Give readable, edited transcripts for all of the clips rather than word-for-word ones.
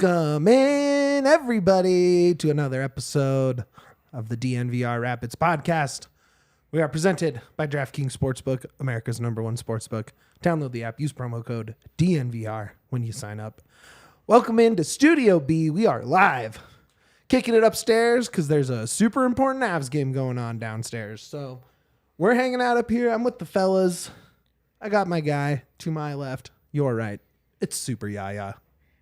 Welcome in, everybody, to another episode of the DNVR Rapids Podcast. We are presented by DraftKings Sportsbook, America's #1 sportsbook. Download the app, use promo code DNVR when you sign up. Welcome into Studio B. We are live, kicking it upstairs because there's a super important Avs game going on downstairs. So we're hanging out up here. I'm with the fellas. I got my guy to my left. You're right. It's Super Yahya.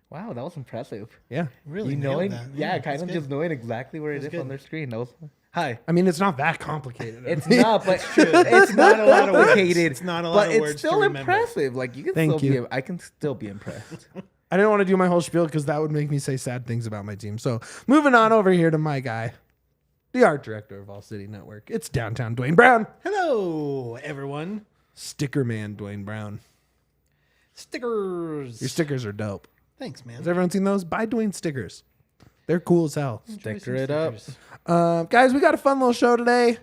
Wow, that was impressive. Yeah. Really knowing, that. Yeah, kind of just knowing exactly where it is on their screen. That was, hi. I mean, it's not that complicated. It's not, but it's not a lot of complicated. It's not a lot of words. But it's still impressive. Like you can I can still be impressed. I didn't want to do my whole spiel because that would make me say sad things about my team. So moving on over here to my guy, the art director of All City Network. It's downtown Duane Brown. Hello, everyone. Sticker man Duane Brown. Stickers. Your stickers are dope. Thanks, man. Has everyone seen those? Buy Duane stickers. They're cool as hell. Sticker it up. Guys, we got a fun little show today.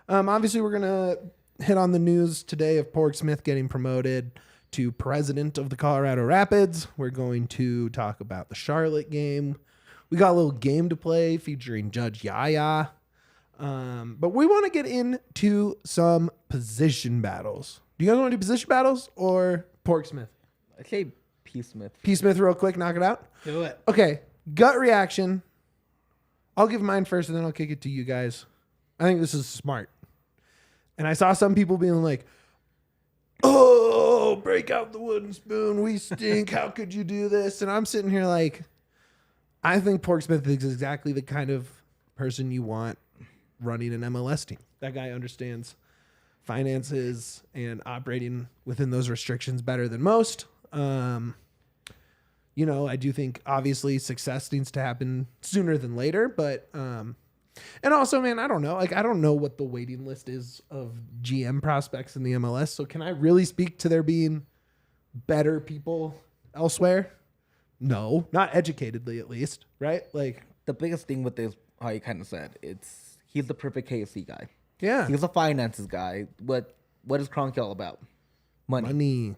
Obviously, we're going to hit on the news today of Padraig Smith getting promoted to president of the Colorado Rapids. We're going to talk about the Charlotte game. We got a little game to play featuring Judge Yahya. But we want to get into some position battles. Do you guys want to do position battles or Padraig Smith? I say P. Smith. P. Smith real quick, knock it out. Do it. Okay, gut reaction. I'll give mine first and then I'll kick it to you guys. I think this is smart. And I saw some people being like, oh, break out the wooden spoon. We stink. How could you do this? And I'm sitting here like, I think Padraig Smith is exactly the kind of person you want running an MLS team. That guy understands finances and operating within those restrictions better than most. I do think obviously success needs to happen sooner than later, but and also, man, I don't know. Like, I don't know what the waiting list is of GM prospects in the MLS. So can I really speak to there being better people elsewhere? No, not educatedly at least, right? Like, The biggest thing with this, how you kind of said, he's the perfect KFC guy. yeah, He's a finances guy. What is Kroenke all about? Money.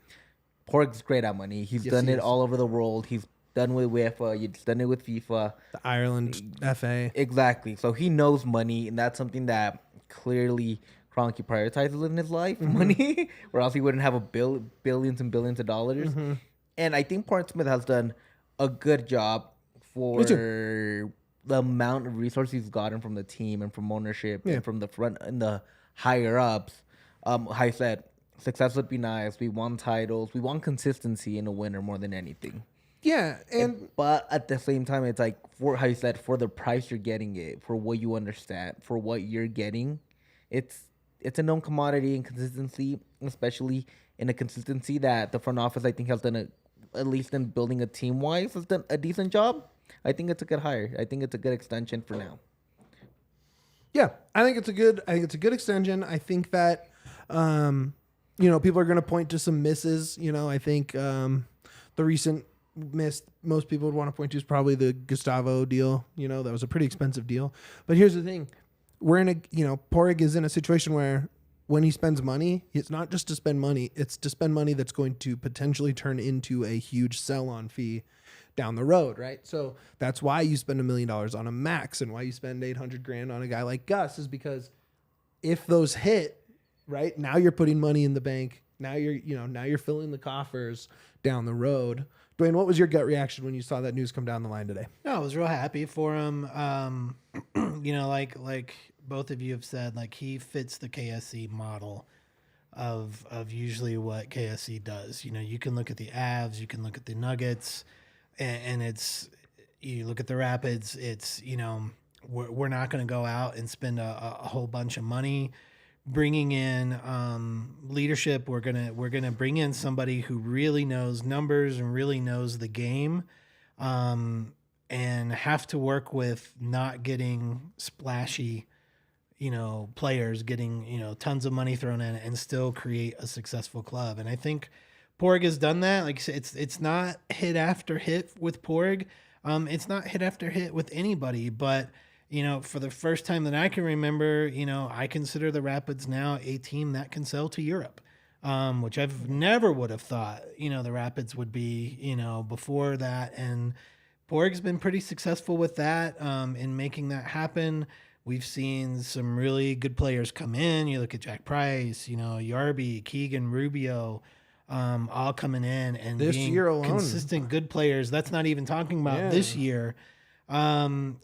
Porg's great at money. He's done it all over the world. He's done with UEFA. He's done it with FIFA. the Ireland FA. Exactly. So he knows money, and that's something that clearly Kroenke prioritizes in his life, money, or else he wouldn't have billions and billions of dollars. And I think Padraig Smith has done a good job for the amount of resources he's gotten from the team and from ownership and from the front and the higher ups. I said, success would be nice. We won titles. We want consistency in a winner more than anything. Yeah, But at the same time, it's like, for how you said, for the price you're getting it, for what you understand, for what you're getting, it's a known commodity and consistency, especially in a consistency that the front office, I think, has done at least in building a team wise, has done a decent job. I think it's a good hire. I think it's a good extension for now. yeah, I think it's a good extension. I think that people are going to point to some misses. I think the recent miss most people would want to point to is probably the Gustavo deal. That was a pretty expensive deal. But here's the thing. We're in Padraig is in a situation where when he spends money, it's not just to spend money. It's to spend money that's going to potentially turn into a huge sell-on fee down the road, right? So that's why you spend $1 million on a max and why you spend $800,000 on a guy like Gus is because if those hit, right, now you're putting money in the bank. Now you're filling the coffers down the road. Duane, what was your gut reaction when you saw that news come down the line today? No, I was real happy for him. Like both of you have said, like he fits the KSC model of usually what KSC does. You can look at the Avs, you can look at the Nuggets, and you look at the Rapids. It's we're not going to go out and spend a whole bunch of money bringing in leadership. We're gonna bring in somebody who really knows numbers and really knows the game, and have to work with not getting splashy, players getting tons of money thrown in and still create a successful club. And I think Padraig has done that. Like it's not hit after hit with Padraig. It's not hit after hit with anybody, but for the first time that I can remember, I consider the Rapids now a team that can sell to Europe, which I've never would have thought, the Rapids would be, before that. And Padraig's been pretty successful with that, in making that happen. We've seen some really good players come in. You look at Jack Price, Yarby, Keegan, Rubio, all coming in and This being year alone. consistent good players. That's not even talking about this year. And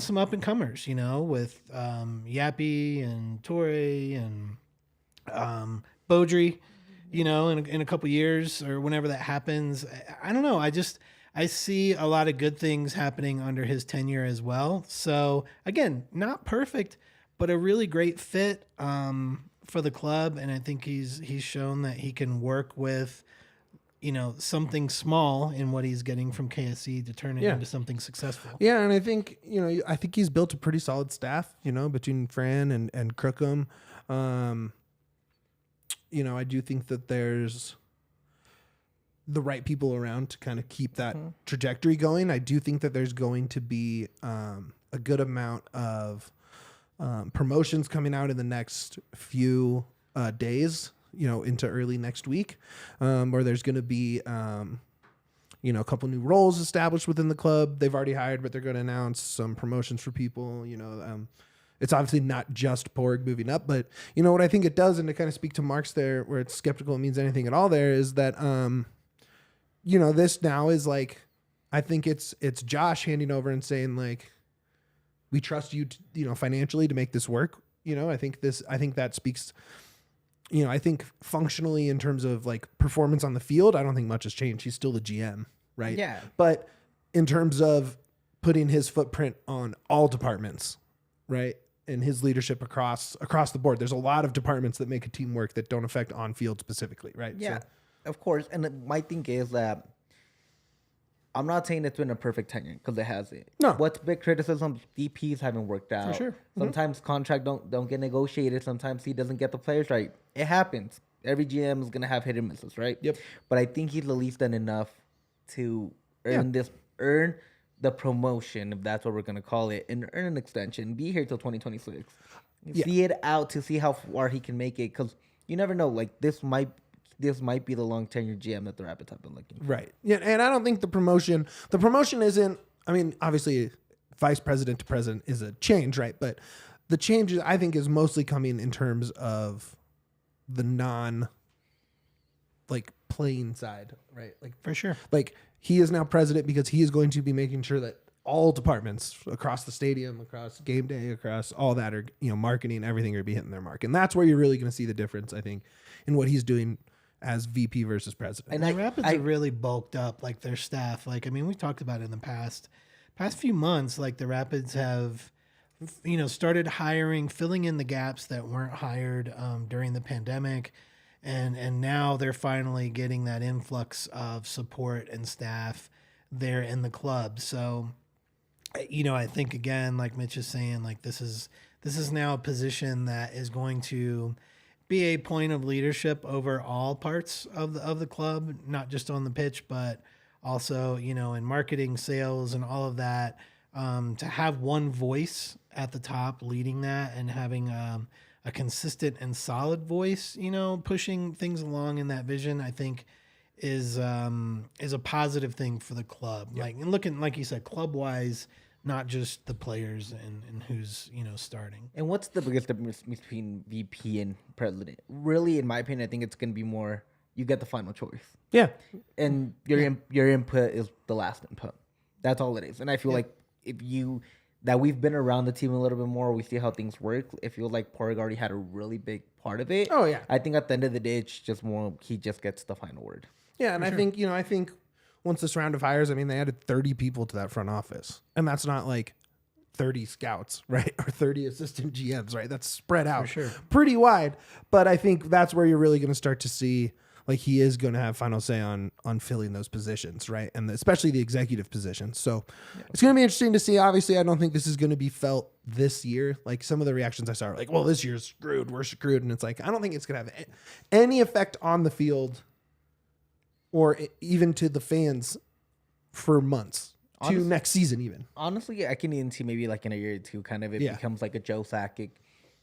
some up and comers, with Yappy and Torre and Beaudry, in a couple years or whenever that happens. I don't know. I see a lot of good things happening under his tenure as well. So again, not perfect, but a really great fit for the club. And I think he's shown that he can work with, something small in what he's getting from KSC to turn it into something successful. Yeah, and I think he's built a pretty solid staff, between Fran and Crookham. I do think that there's the right people around to kind of keep that trajectory going. I do think that there's going to be a good amount of promotions coming out in the next few days, into early next week, where there's going to be, a couple new roles established within the club. They've already hired, but they're going to announce some promotions for people. It's obviously not just Padraig moving up, but what I think it does, and to kind of speak to Mark's there, where it's skeptical it means anything at all there, is that, this now is like, I think it's Josh handing over and saying like, we trust you, financially to make this work. I think that speaks, I think functionally in terms of like performance on the field, I don't think much has changed. He's still the GM, right? Yeah. But in terms of putting his footprint on all departments, right? And his leadership across the board, there's a lot of departments that make a team work that don't affect on field specifically, right? Yeah, So, of course. And my thing is that I'm not saying it's been a perfect tenure because it hasn't. No. What's big criticism? DPs haven't worked out. sure. Sometimes contract don't get negotiated. Sometimes he doesn't get the players right. It happens. Every GM is gonna have hit and misses, right? Yep. But I think he's at least done enough to earn the promotion, if that's what we're gonna call it, and earn an extension. Be here till 2026. See it out to see how far he can make it, because you never know. Like this might be the long tenure GM that the Rapids have been looking for. Right. Yeah, and I don't think the promotion isn't, I mean, obviously vice president to president is a change, right? But the change, I think, is mostly coming in terms of the playing side, right? Like, For sure. like he is now president because he is going to be making sure that all departments across the stadium, across game day, across all that are, marketing, everything are be hitting their mark. And that's where you're really going to see the difference, I think, in what he's doing as VP versus president. And the Rapids have really bulked up like their staff. Like, I mean, we talked about it in the past few months, like the Rapids have, started hiring, filling in the gaps that weren't hired during the pandemic. And now they're finally getting that influx of support and staff there in the club. So, I think, again, like Mitch is saying, like this is now a position that is going to be a point of leadership over all parts of the club, not just on the pitch, but also, in marketing, sales, and all of that. To have one voice at the top leading that and having a consistent and solid voice, pushing things along in that vision, I think is a positive thing for the club. Yep. And looking, like you said, club wise, not just the players and who's, starting. And what's the biggest difference between VP and president? Really, in my opinion, I think it's going to be more, you get the final choice. Yeah. And your input is the last input. That's all it is. And I feel like that we've been around the team a little bit more, we see how things work. It feels like Padraig already had a really big part of it. Oh, yeah. I think at the end of the day, it's just more, he just gets the final word. Yeah, and I think once this round of hires, I mean, they added 30 people to that front office. And that's not like 30 scouts, right? Or 30 assistant GMs, right? That's spread out pretty wide. But I think that's where you're really going to start to see, like, he is going to have final say on filling those positions, right? And especially the executive positions. So it's going to be interesting to see. Obviously, I don't think this is going to be felt this year. Like, some of the reactions I saw are like, well, this year's screwed. We're screwed. And it's like, I don't think it's going to have any effect on the field or even to the fans for months, to next season even. Honestly, I can even see maybe like in a year or two, kind of it becomes like a Joe Sakic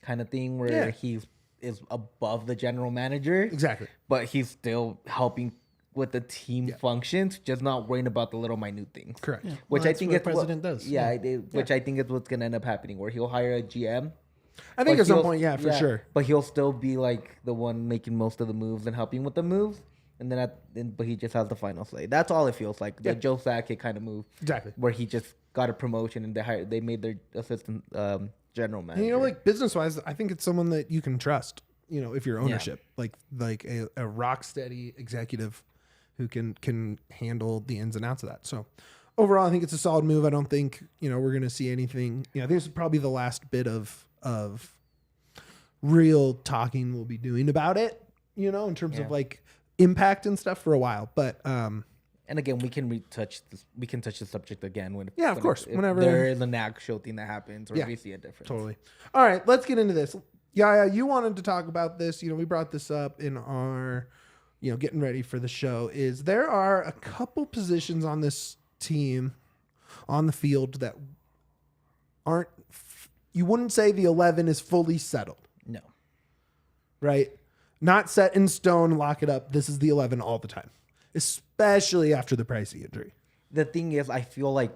kind of thing where he is above the general manager. Exactly. But he's still helping with the team functions, just not worrying about the little minute things. Correct. Yeah. Which Well, I that's think what is the president does. Yeah, which I think is what's gonna end up happening, where he'll hire a GM. I think but at some he'll- point, for sure. But he'll still be like the one making most of the moves and helping with the moves, and but he just has the final say. That's all it feels like. The Joe Sakic kind of move, Exactly. where he just got a promotion and they made their assistant general manager. And, like business wise, I think it's someone that you can trust. If you're ownership, like a rock steady executive who can handle the ins and outs of that. So overall, I think it's a solid move. I don't think we're going to see anything. I think this is probably the last bit of real talking we'll be doing about it. In terms of like impact and stuff for a while. But and again, we can touch the subject again when of course, whenever there is an actual thing that happens or we see a difference. Totally. All right, let's get into this. Yeah, you wanted to talk about this. We brought this up in our, getting ready for the show. Is there are a couple positions on this team, on the field that aren't. You wouldn't say the 11 is fully settled. No. Right. Not set in stone. Lock it up. This is the 11 all the time, especially after the Pricey injury. The thing is, I feel like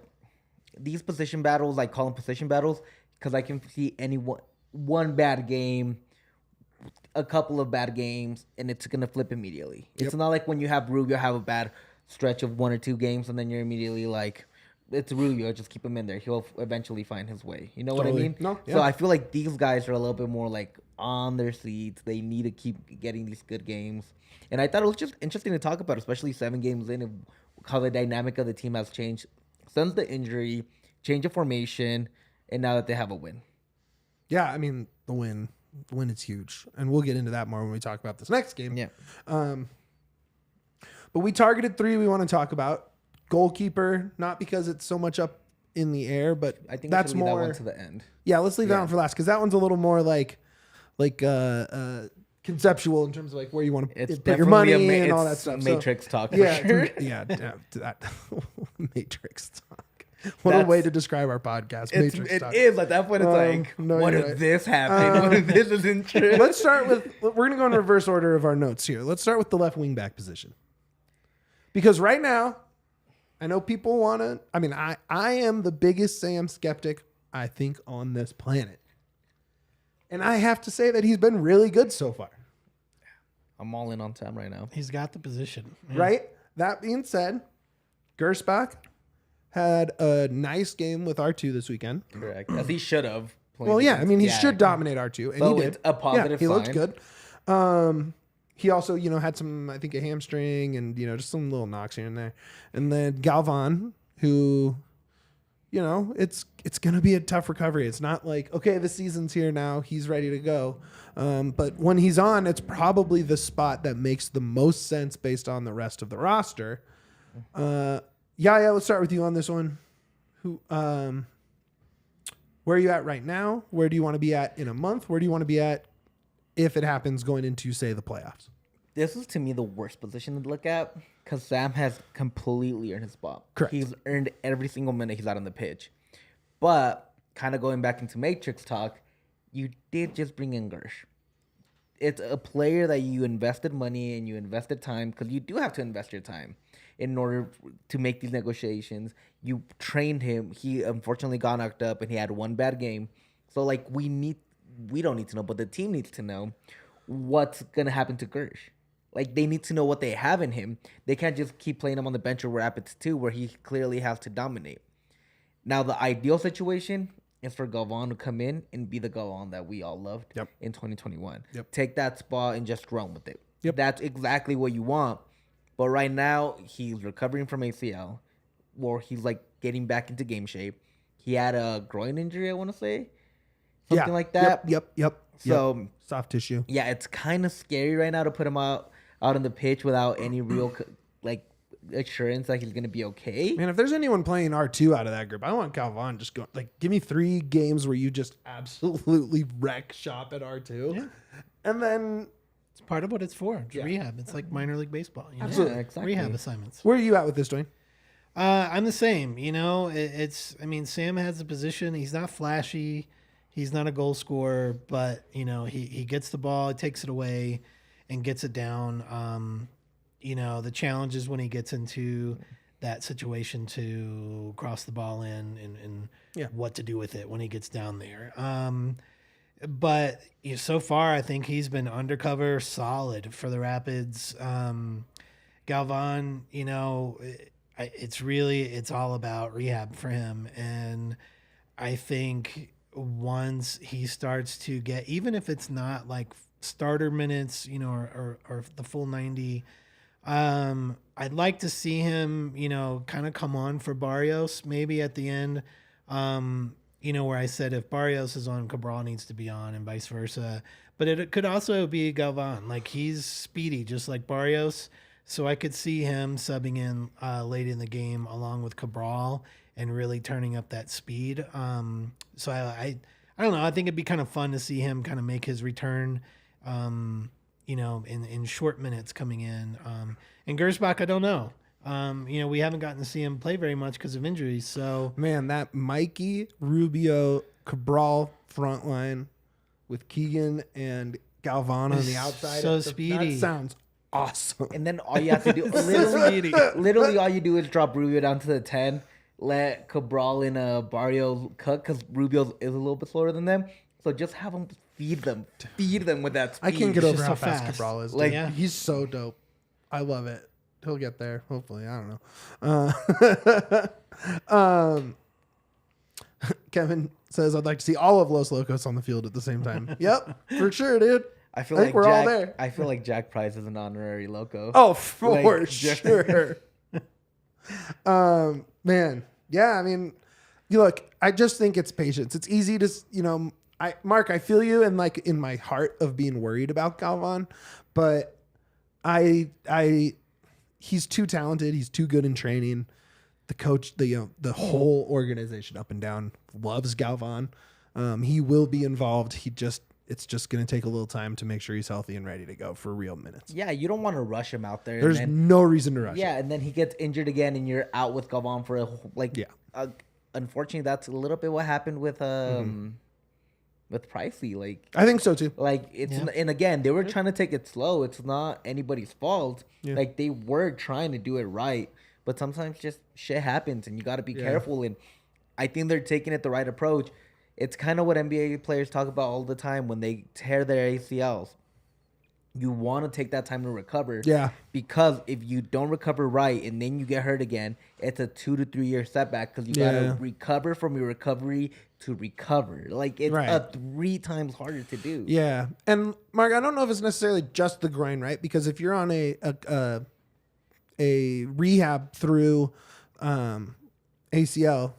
these position battles, I call them position battles, because I can see one bad game, a couple of bad games, and it's going to flip immediately. It's not like when you have Rubio have a bad stretch of 1 or 2 games, and then you're immediately like, it's Rubio, just keep him in there. He'll eventually find his way. You know what I mean? No, So I feel like these guys are a little bit more like on their seats. They need to keep getting these good games. And I thought it was just interesting to talk about, especially 7 games in, of how the dynamic of the team has changed since the injury, change of formation, and now that they have a win. Yeah, I mean, the win is huge. And we'll get into that more when we talk about this next game. Yeah. But we targeted 3 we want to talk about. Goalkeeper, not because it's so much up in the air, but I think that's we should leave more that one to the end. Yeah, let's leave that one for last because that one's a little more like conceptual in terms of like where you want to put your money and all that stuff. Matrix talk. Yeah, For sure. that Matrix talk. What a way to describe our podcast. Matrix talk. It is at that point. It's like, no, what you're if right. this happened? What if this isn't true? Let's start with. We're going to go in reverse order of our notes here. Let's start with the left wing back position because right now, I know people want to. I mean, I am the biggest Sam skeptic I think on this planet, and I have to say that he's been really good so far. I'm all in on Sam right now. He's got the position. Yeah. Right. That being said, Gersbach had a nice game with R2 this weekend. Correct. As he should have. Well, yeah. I mean, he should dominate R2, and So he did. it's a positive he looked sign. good. He also, had some, I think, a hamstring and, just some little knocks here and there. And then Galvan, who, it's going to be a tough recovery. It's not like, okay, the season's here now. He's ready to go. But when he's on, it's probably the spot that makes the most sense based on the rest of the roster. Yeah, let's start with you on this one. Where are you at right now? Where do you want to be at in a month? Where do you want to be at if it happens going into, say, the playoffs? This is, to me, the worst position to look at because Sam has completely earned his spot. Correct. He's earned every single minute he's out on the pitch. But kind of going back into Matrix talk, you did just bring in Gersh. It's a player that you invested money and you invested time because you do have to invest your time in order to make these negotiations. You trained him. He unfortunately got knocked up and he had one bad game. So, like, we don't need to know, but the team needs to know what's going to happen to Gersh. Like, they need to know what they have in him. They can't just keep playing him on the bench or Rapids too, where he clearly has to dominate. Now, the ideal situation is for Galvan to come in and be the Galvan that we all loved in 2021. Take that spot and just run with it. That's exactly what you want. But right now, he's recovering from ACL, or he's like getting back into game shape. He had a groin injury, I want to say. Something like that. Yep. So soft tissue. Yeah, it's kind of scary right now to put him out on the pitch without any real assurance that he's gonna be okay. Man, if there's anyone playing R2 out of that group, I want Galvan just go give me 3 games where you just absolutely wreck shop at R2, and then It's part of what it's for. It's rehab. It's like minor league baseball. Absolutely. Yeah, exactly. Rehab assignments. where are you at with this, Duane? I'm the same. I mean, Sam has a position. He's not flashy. He's not a goal scorer, but he gets the ball, takes it away, and gets it down. the challenges when he gets into that situation to cross the ball in and what to do with it when he gets down there. But so far, I think he's been undercover solid for the Rapids. Galvan, it's all about rehab for him. And I think once he starts to get, even if it's not like starter minutes, or the full 90, I'd like to see him, kind of come on for Barrios maybe at the end. Where I said if Barrios is on, Cabral needs to be on and vice versa. But it could also be Galvan. Like, he's speedy, just like Barrios. So I could see him subbing in late in the game along with Cabral and really turning up that speed. So I don't know. I think it'd be kind of fun to see him kind of make his return, in short minutes coming in. And Gersbach, I don't know. We haven't gotten to see him play very much because of injuries. So man, that Mikey, Rubio, Cabral front line with Keegan and Galvan on the outside. So speedy. That sounds awesome. And then all you have to do, literally all you do is drop Rubio down to the 10, let Cabral and Barrio cut because Rubio is a little bit slower than them. So just have them feed them with that speed. I can't get over just how so fast fast. Cabral is. Like, Dude. He's so dope. I love it. He'll get there. Hopefully. I don't know. Kevin says, I'd like to see all of Los Locos on the field at the same time. Yep, for sure, dude. I feel think like we're Jack, all there. I feel like Jack Price is an honorary loco. Oh, for Like, sure. Man. Yeah, I mean, look, I just think it's patience. It's easy to, Mark, I feel you in my heart of being worried about Galvan, but he's too talented. He's too good in training. The coach, the whole organization up and down loves Galvan. He will be involved. It's just going to take a little time to make sure he's healthy and ready to go for real minutes. Yeah, you don't want to rush him out there. There's no reason to rush him. Yeah, and then he gets injured again, and you're out with Galvan for unfortunately, that's a little bit what happened with with Pricey. Like, I think so too. Like, and again, they were trying to take it slow. It's not anybody's fault. Yeah. Like, they were trying to do it right, but sometimes just shit happens, and you got to be careful. And I think they're taking it the right approach. It's kind of what NBA players talk about all the time when they tear their ACLs. You want to take that time to recover. Yeah. Because if you don't recover right and then you get hurt again, it's a 2 to 3 year setback because you got to recover from your recovery to recover. Like, it's 3 times harder to do. Yeah. And Mark, I don't know if it's necessarily just the grind, right? Because if you're on a rehab through ACL,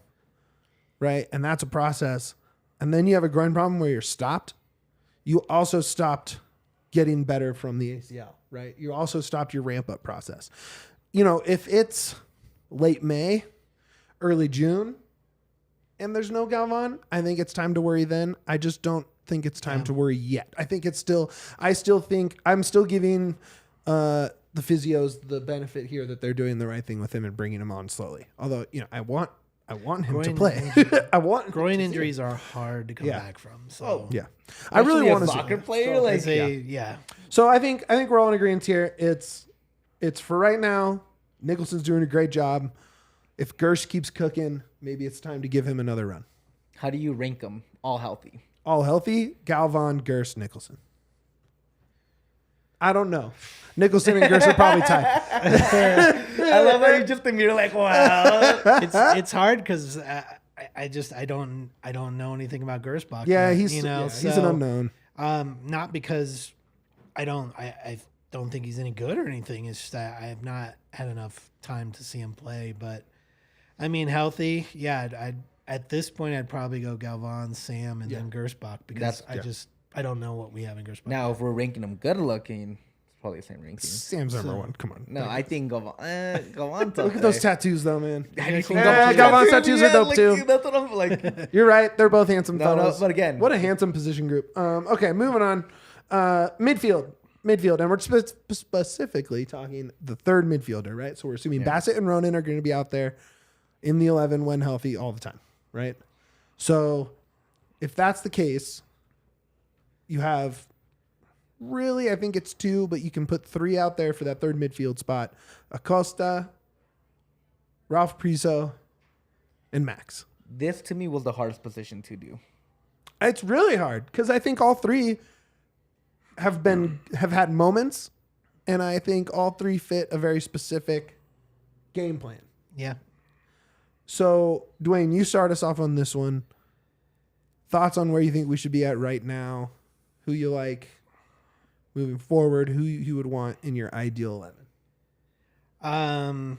right? And that's a process. And then you have a grind problem where you're stopped. You also stopped getting better from the ACL, right? You also stopped your ramp up process. If it's late May, early June, and there's no Galvan, I think it's time to worry then. I just don't think it's time to worry yet. I think I'm still giving the physios the benefit here that they're doing the right thing with him and bringing him on slowly. Although, I want him to play. Groin injuries are hard to come back from. So I really want to see soccer player. So I think we're all in agreement here. It's for right now. Nicholson's doing a great job. If Gersh keeps cooking, maybe it's time to give him another run. How do you rank them? All healthy. All healthy. Galvan, Gersh, Nicholson. I don't know. Nicholson and Gersh are probably tied. I love how you just immediately like, wow. It's hard because I don't know anything about Gersbach. Yeah, he's an unknown. Not because I don't think he's any good or anything. It's just that I have not had enough time to see him play. But I mean, healthy. Yeah, at this point I'd probably go Galvan, Sam, and then Gersbach because I don't know what we have in Gersbach. Now, if we're ranking them good looking, it's probably the same ranking. Sam's number one. Come on. No, I think Galvan's Look at those tattoos, though, man. Galvan's tattoos are dope, too. That's what I'm like. You're right. They're both handsome fellows. But again. What a handsome position group. Okay, moving on. Midfield. And we're specifically talking the third midfielder, right? So we're assuming Bassett and Ronan are going to be out there in the 11 when healthy all the time, right? So if that's the case, you have really, I think it's 2, but you can put 3 out there for that third midfield spot. Acosta, Ralph Priso, and Max. This to me was the hardest position to do. It's really hard because I think all 3 have had moments, and I think all 3 fit a very specific game plan. Yeah. So, Duane, you start us off on this one. Thoughts on where you think we should be at right now? Who you like moving forward? Who you would want in your ideal 11?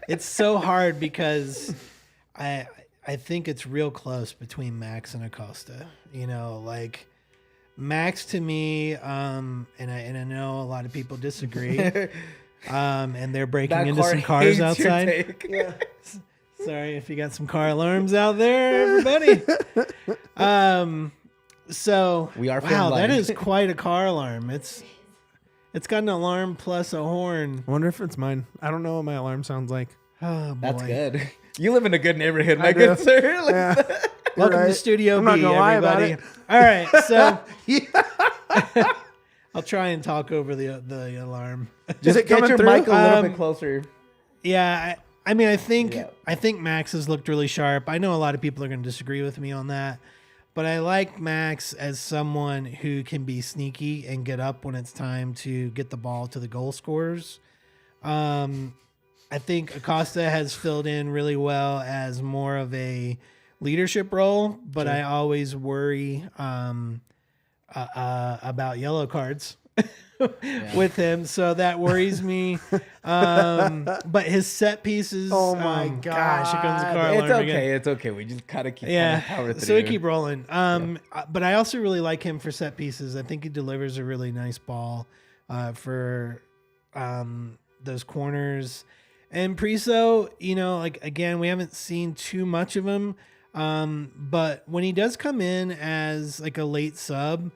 It's so hard because I think it's real close between Max and Acosta. You know, like Max to me, and I know a lot of people disagree. And they're breaking into some cars outside. Yeah. Sorry if you got some car alarms out there, everybody. So we are that is quite a car alarm. It's got an alarm plus a horn. I wonder if it's mine. I don't know what my alarm sounds like. Oh boy. That's good. You live in a good neighborhood, my good sir. Like, Yeah. Welcome right. to Studio I'm B, not gonna lie about everybody. it. All right, so Yeah. I'll try and talk over the alarm. Is it get coming your through? mic a little bit closer. Yeah, I mean, I think Yeah. Max has looked really sharp. I know a lot of people are going to disagree with me on that, but I like Max as someone who can be sneaky and get up when it's time to get the ball to the goal scorers. I think Acosta has filled in really well as more of a leadership role, but I always worry about yellow cards. With him, so that worries me. But his set pieces. Oh my gosh! Here comes the car It's alarm okay. again. It's okay. We just kind of keep power through. So we keep rolling. But I also really like him for set pieces. I think he delivers a really nice ball for those corners. And Priso, you know, like again, we haven't seen too much of him. But when he does come in as like a late sub,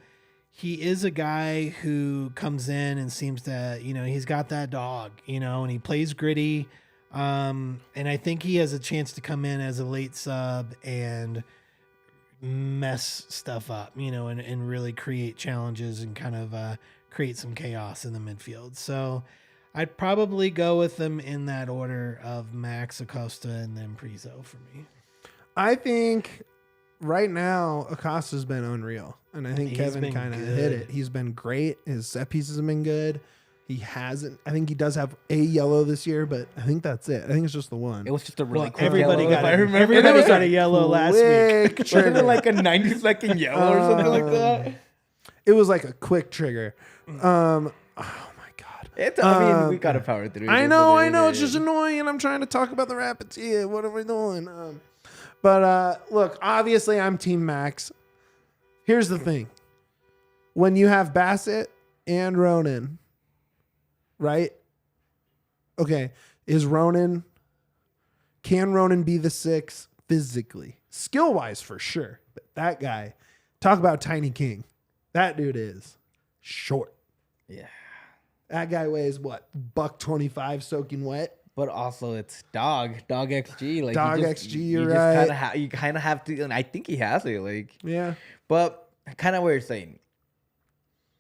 he is a guy who comes in and seems to, you know, he's got that dog, you know, and he plays gritty. And I think he has a chance to come in as a late sub and mess stuff up, you know, and really create challenges and kind of create some chaos in the midfield. So I'd probably go with them in that order of Max, Acosta, and then Priso for me. I think right now Acosta's been unreal, and I think He's Kevin been kind of good. hit it. He's been great. His set pieces have been good. He hasn't. I think he does have a yellow this year, but I think that's it. I think it's just the one. It was just a really quick Everybody yellow, got if I it. remember. Everybody was got a a yellow last week. Quick Wasn't trigger. it like a 90-second yellow or something like that? It was like a quick trigger. Oh my god. It's, I mean, we gotta power through. I It is know. what it It's just is. annoying, and I'm trying to talk about the Rapids here. What are we doing? But look, obviously, I'm Team Max. Here's the thing: when you have Bassett and Ronan, right? Okay, can Ronan be the 6 physically? Skill-wise, for sure. But that guy, talk about Tiny King. That dude is short. Yeah. That guy weighs what? $125 soaking wet. But also, it's dog XG. Like Dog you just, XG, you're you right. Just you kind of have to, and I think he has it. Like, Yeah. but kind of what you're saying.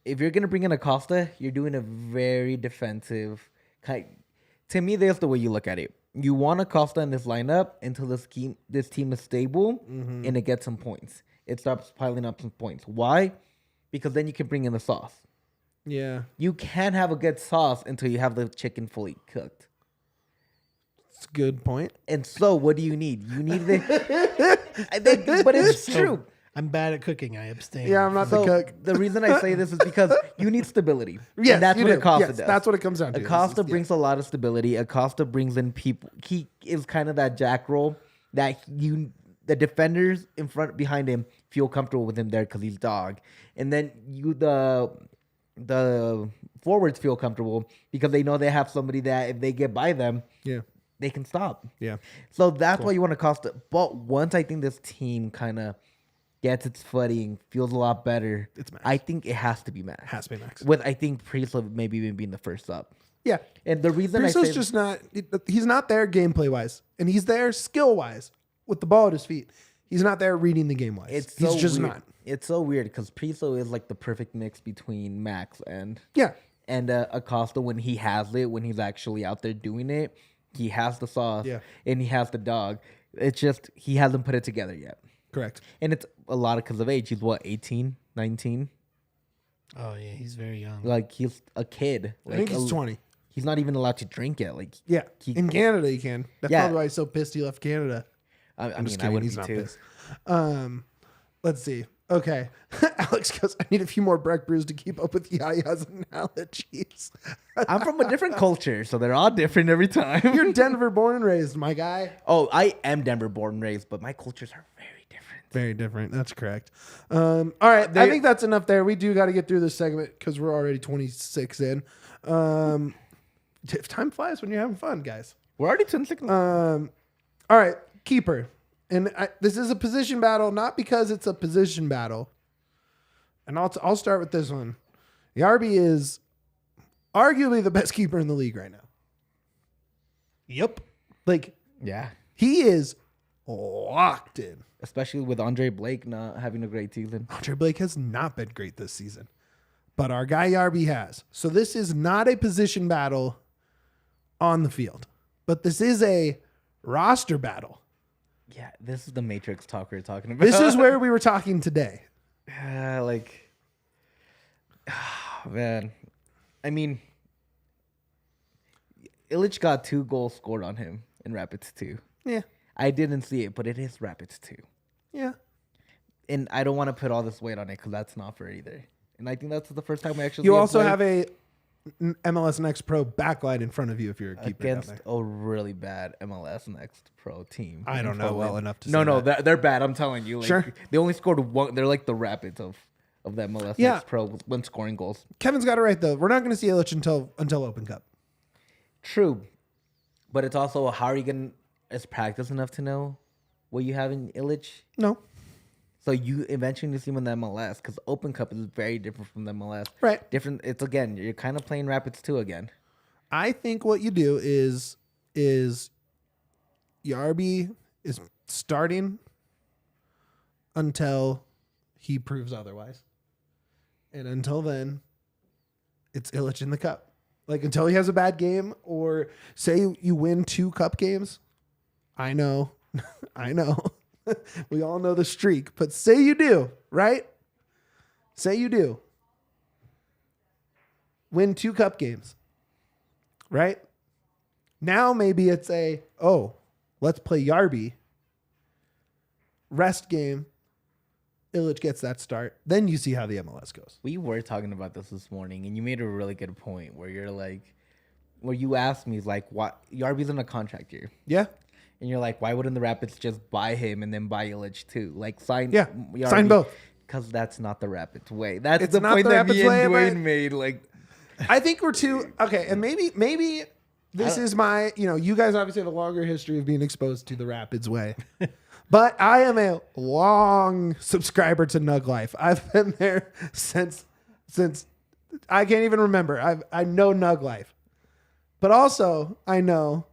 If you're gonna bring in Acosta, you're doing a very defensive kind. To me, that's the way you look at it. You want Acosta in this lineup until this team is stable and it gets some points. It starts piling up some points. Why? Because then you can bring in the sauce. Yeah. You can't have a good sauce until you have the chicken fully cooked. It's a good point. And so, what do you need? You need the. But it's true. I'm bad at cooking. I abstain. Yeah, I'm not the So cook. the reason I say this is because you need stability. Yes, and that's you what do. Acosta Yes, does. that's what it comes down to. Acosta Yes. brings a lot of stability. Acosta brings in people. He is kind of that jack role that the defenders in front behind him feel comfortable with him there because he's dog, and then the forwards feel comfortable because they know they have somebody that if they get by them, Yeah. they can stop. Yeah. So that's why you want Acosta. But once I think this team kind of gets its footing, feels a lot better, It's Max. I think it has to be Max. Has to be Max. With I think Priestland maybe even being the first up. Yeah. And the reason I Priso's say just not. He's not there gameplay wise, and he's there skill wise with the ball at his feet. He's not there reading the game wise. It's He's so just weird. not. It's so weird because Priso is like the perfect mix between Max and Yeah. Acosta when he has it, when he's actually out there doing it. He has the sauce and he has the dog. It's just he hasn't put it together yet. Correct. And it's a lot because of age. He's what, 18, 19? Oh yeah, he's very young. Like he's a kid. Like, I think he's 20. He's not even allowed to drink yet. Like Yeah. In Canada, he can. That's Yeah. probably why he's so pissed he left Canada. I mean, just I kidding. would He's be not too. pissed. Let's see. Okay. Alex goes, I need a few more Breck brews to keep up with Yaya's analogies. I'm from a different culture, so they're all different every time. You're Denver born and raised, my guy. Oh, I am Denver born and raised, but my cultures are very different. Very different. That's correct. All right. I think that's enough there. We do got to get through this segment because we're already 26 in. Time flies when you're having fun, guys. We're already 26. All right. Keeper. And this is a position battle, not because it's a position battle. And I'll start with this one. Yarby is arguably the best keeper in the league right now. Yep. Like, Yeah. he is locked in. Especially with Andre Blake not having a great season. Andre Blake has not been great this season, but our guy Yarby has. So this is not a position battle on the field, but this is a roster battle. Yeah, this is the Matrix talk we were talking about. This is where we were talking today. Man. I mean, Ilic got 2 goals scored on him in Rapids 2. Yeah. I didn't see it, but it is Rapids 2. Yeah. And I don't want to put all this weight on it because that's not fair either. And I think that's the first time we actually You also have a MLS Next Pro backline in front of you if you're a keeper down against there. a really bad MLS Next Pro team. I don't know well enough to No, say no, that. they're bad. I'm telling you. Like, Sure. They only scored 1. They're like the Rapids of the MLS Yeah. Next Pro when scoring goals. Kevin's got it right though. We're not going to see Illich until Open Cup. True. But it's also, how are you going to, is practice enough to know what you have in Ilic? No. So you eventually see him in the MLS because Open Cup is very different from the MLS. Right. Different. It's, again, you're kind of playing Rapids 2 again. I think what you do is Yarby is starting until he proves otherwise. And until then, it's Illich in the cup. Like until he has a bad game or say you win 2 cup games. I know. I know. We all know the streak, but say you do, right? Say you do. Win 2 cup games. Right? Now maybe it's let's play Yarby. Rest game. Illich gets that start. Then you see how the MLS goes. We were talking about this morning, and you made a really good point where you're like, where you asked me, like, what Yarby's in a contract year. Yeah. And you're like, why wouldn't the Rapids just buy him and then buy Illich too? Like, sign Yarby, sign both. Because that's not the Rapids way. That's It's the not point the that Rapids me way, and but- Duane made. Like, I think we're too okay, and maybe this is my, you guys obviously have a longer history of being exposed to the Rapids way. But I am a long subscriber to Nug Life. I've been there since I can't even remember. I know Nug Life. But also I know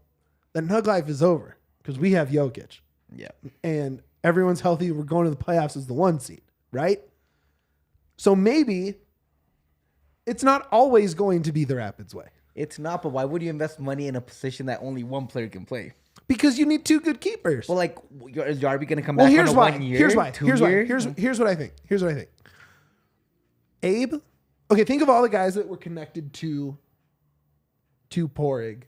that Nug Life is over because we have Jokic. yeah. And everyone's healthy. We're going to the playoffs as the 1 seed, right? So maybe it's not always going to be the Rapids way It's not, but why would you invest money in a position that only one player can play? because you need 2 good keepers. Well, like, is Yarby going to come Well, back here's on a why. 1 year? Here's why. 2 Here's why. year? Here's what I think. Here's what I think. Abe. Okay, think of all the guys that were connected to Porig.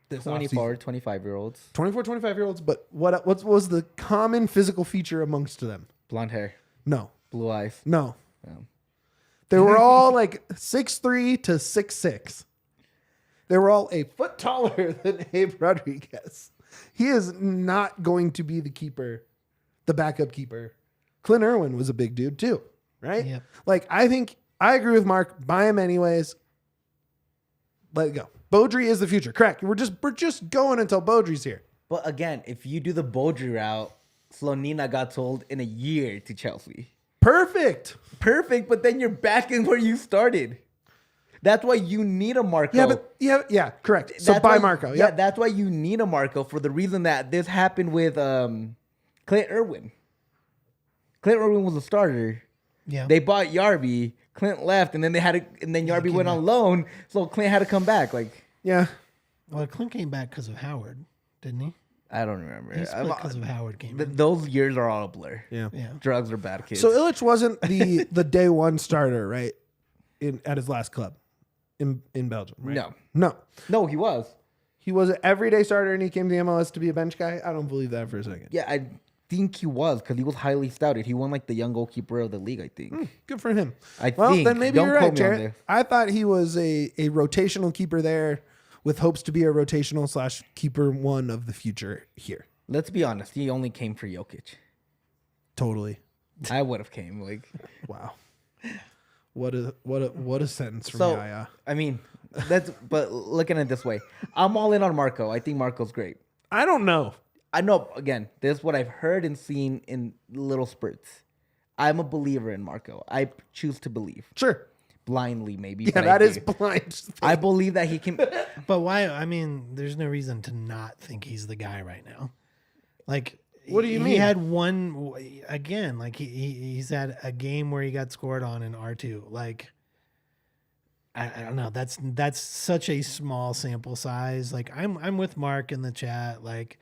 This 24, 25-year-olds. 24, 25-year-olds. But what was the common physical feature amongst them? Blonde hair. No. Blue eyes. No. Um, They were all like 6'3" to 6'6". They were all a foot taller than Abe Rodriguez. He is not going to be the keeper, the backup keeper. Clint Irwin was a big dude too, right? Yep. Like, I think I agree with Mark. Buy him anyways. Let it go. Beaudry is the future. Correct. We're just going until Beaudry's here. But again, if you do the Beaudry route, Slonina got sold in a year to Chelsea. Perfect. Perfect, but then you're back in where you started. That's why you need a Marko. Yeah, but yeah, correct. So That's buy why- Marco. Yeah, Yeah. that's why you need a Marko for the reason that this happened with Clint Irwin. Clint Irwin was a starter. Yeah. They bought Yarby. Clint left, and then Yarby went on loan, so Clint had to come back. Like, Yeah. Well, Clint came back because of Howard, didn't he? I don't remember. He split because of Howard came in. Those years are all a blur. Yeah. Yeah. Drugs are bad kids. So Ilic wasn't the day one starter, right? At his last club in Belgium, right? No, he was. He was an everyday starter and he came to the MLS to be a bench guy. I don't believe that for a second. Yeah, I think he was because he was highly scouted. He won like the young goalkeeper of the league, I think. Good for him. Well, then maybe don't you're right, quote me on Jarrett. this. I thought he was a rotational keeper there with hopes to be a rotational / keeper one of the future here. Let's be honest. He only came for Jokic. Totally. I would have came. Like, Wow. What a sentence from so Yaya. I mean, but looking at it this way, I'm all in on Marko. I think Marko's great. I don't know. I know. Again, this is what I've heard and seen in little spurts. I'm a believer in Marko. I choose to believe Sure. blindly, maybe. Yeah, but that I is do. blind. I believe that he can. But why? I mean, there's no reason to not think he's the guy right now. Like, What do you he mean? had one again. Like he's had a game where he got scored on in R2. Like, I don't know. That's such a small sample size. Like, I'm with Mark in the chat. Like,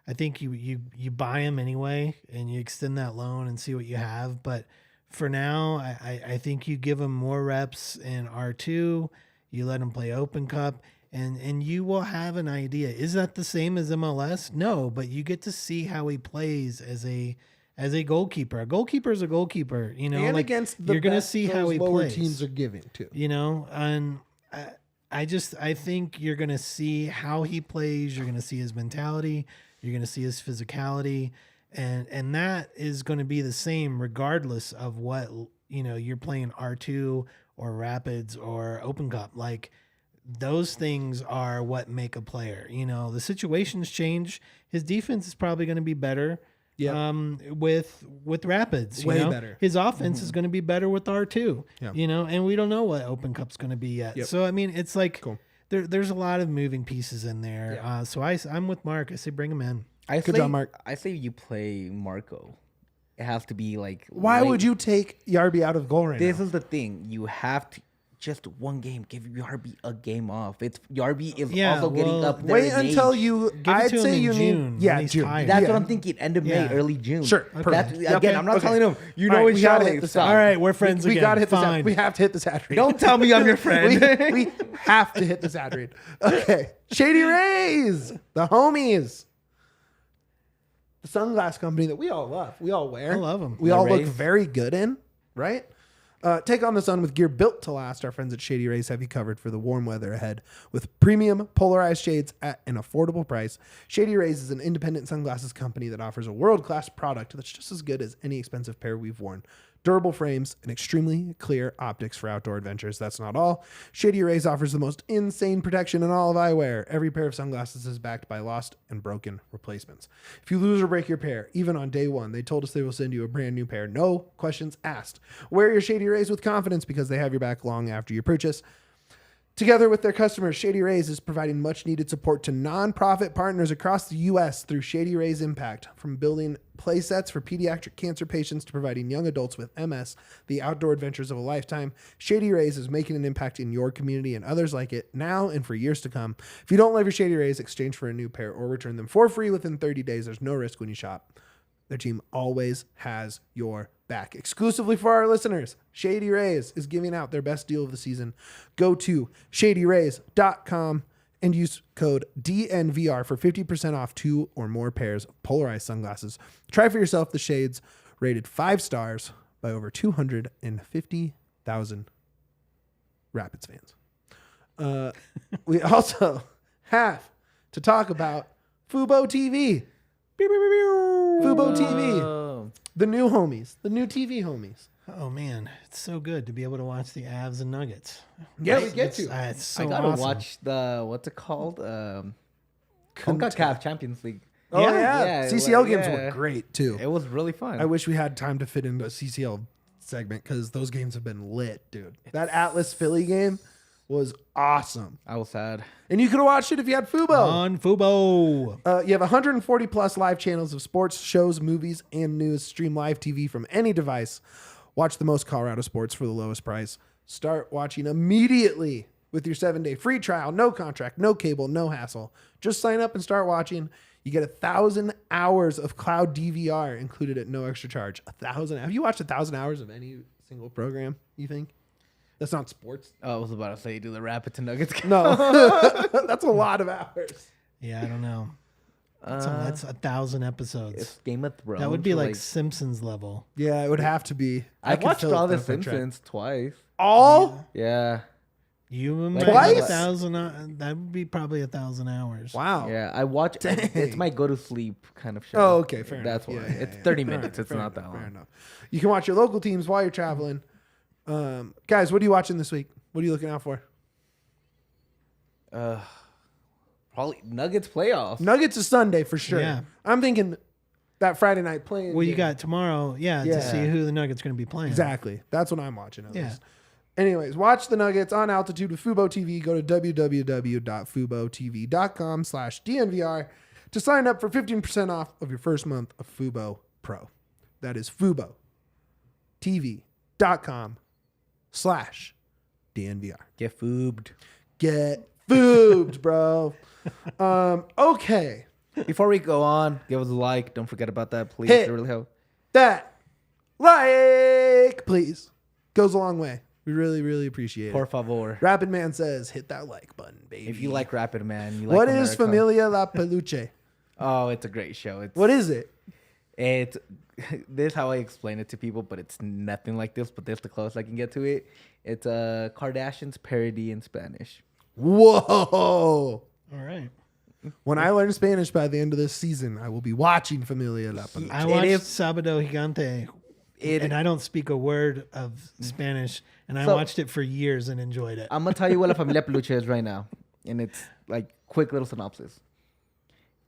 I think you buy him anyway and you extend that loan and see what you have. But for now, I think you give him more reps in R2. You let him play Open Cup. And you will have an idea. Is that the same as MLS? No, but you get to see how he plays as a goalkeeper. A goalkeeper is a goalkeeper, you know. And like, against the you're gonna best see how those he lower plays. teams are giving too. You know, and I think you're gonna see how he plays. You're gonna see his mentality. You're gonna see his physicality, and that is going to be the same regardless of what you're playing R2 or Rapids or Open Cup. Like, those things are what make a player. The situations change. His defense is probably going to be better. Yeah. With Rapids, Way better. His offense is going to be better with R2. Yeah. And we don't know what Open Cup's going to be yet. Yep. So I mean, it's like Cool. there's a lot of moving pieces in there. Yeah. So I'm with Mark. I say bring him in. Good job, Mark. I say you play Marko. It has to be like. Why would you take Yarby out of goal right This now? is the thing. You have to. Just one game. Give Yarby a game off. Yarby is Yeah, also getting well, up there. Wait in until age. you. Give it I'd to him say in you June need. Yeah, when he's June. tired. That's Yeah. what I'm thinking. End of May, Yeah. early June. Sure. Okay. That's, Perfect. again, Okay. I'm not Okay. telling him. You All know right, his we gotta shot. hit this Stop. out. All right, we're friends We again. gotta hit this. Fine. We have to hit this ad read. Don't tell me I'm your friend. we have to hit this ad read. Okay. Shady Rays, the homies. The sunglass company that we all love. We all wear. I love 'em. We The all look Rays. very good in, right? Take on the sun with gear built to last. Our friends at Shady Rays have you covered for the warm weather ahead with premium polarized shades at an affordable price. Shady Rays is an independent sunglasses company that offers a world-class product that's just as good as any expensive pair we've worn. Durable frames and extremely clear optics for outdoor adventures. That's not all. Shady Rays offers the most insane protection in all of eyewear. Every pair of sunglasses is backed by lost and broken replacements. If you lose or break your pair, even on day one, they told us they will send you a brand new pair. No questions asked. Wear your Shady Rays with confidence because they have your back long after your purchase. Together with their customers, Shady Rays is providing much needed support to nonprofit partners across the U.S. through Shady Rays Impact. From building play sets for pediatric cancer patients to providing young adults with MS the outdoor adventures of a lifetime, Shady Rays is making an impact in your community and others like it now and for years to come. If you don't love your Shady Rays, exchange for a new pair or return them for free within 30 days. There's no risk when you shop. Their team always has your back. Exclusively for our listeners, Shady Rays is giving out their best deal of the season. Go to shadyrays.com and use code DNVR for 50% off 2 or more pairs of polarized sunglasses. Try for yourself the shades rated 5 stars by over 250,000 Rapids fans. We also have to talk about Fubo TV. Fubo TV. The new homies. The new TV homies. Oh man, it's so good to be able to watch the Avs and Nuggets. Yeah, we get to. It's so I gotta awesome. watch the what's it called? CONCACAF Champions League. Oh, yeah. Yeah, CCL games yeah. were great, too. It was really fun. I wish we had time to fit into a CCL segment because those games have been lit, dude. That Atlas Philly game, was awesome. I was sad. And you could have watched it if you had Fubo. On Fubo. You have 140 plus live channels of sports, shows, movies, and news. Stream live TV from any device. Watch the most Colorado sports for the lowest price. Start watching immediately with your 7-day free trial. No contract, no cable, no hassle. Just sign up and start watching. You get 1,000 hours of cloud DVR included at no extra charge. 1,000. Have you watched 1,000 hours of any single program, you think? That's not sports. Oh, I was about to say, do the Rapids and Nuggets count? No. That's a lot of hours. Yeah, I don't know. That's 1,000 episodes. It's Game of Thrones. That would be like Simpsons level. Yeah, it would have to be. I've could watched fill all it the up if I tried. Simpsons twice. All? Yeah. You Like imagine twice? 1,000. That would be probably 1,000 hours. Wow. Yeah, I watch. Dang. It's my go to sleep kind of show. Oh, okay, fair That's enough. why. Yeah, It's yeah, 30 yeah. minutes. It's Fair not enough, that fair long. enough. You can watch your local teams while you're traveling. Guys, what are you watching this week? What are you looking out for? Probably Nuggets playoffs. Nuggets is Sunday for sure. Yeah. I'm thinking that Friday night playing. Well, you game. got tomorrow, Yeah. to see who the Nuggets going to be playing. Exactly. That's what I'm watching at Yeah. least. Anyways, watch the Nuggets on altitude with Fubo TV. Go to www.fubotv.com/DNVR to sign up for 15% off of your first month of Fubo Pro. That is FuboTV.com/DNVR. Get foobed. Get foobed, bro. Okay. Before we go on, give us a like. Don't forget about that, please. Hit. It really helps. That like, please. Goes a long way. We really, really appreciate Por it. favor. Rapid Man says, hit that like button, baby. If you like Rapid Man, you like What is America. Familia La Peluche? Oh, it's a great show. It's What is it? It's this is how I explain it to people, but it's nothing like this. But that's the closest I can get to it. It's a Kardashians parody in Spanish. Whoa. All right. When I learn Spanish by the end of this season, I will be watching Familia La Peluche. I watched Sábado Gigante, It- and I don't speak a word of Spanish, and I So- watched it for years and enjoyed it. I'm gonna tell you what La Familia Peluche is right now, and it's like quick little synopsis.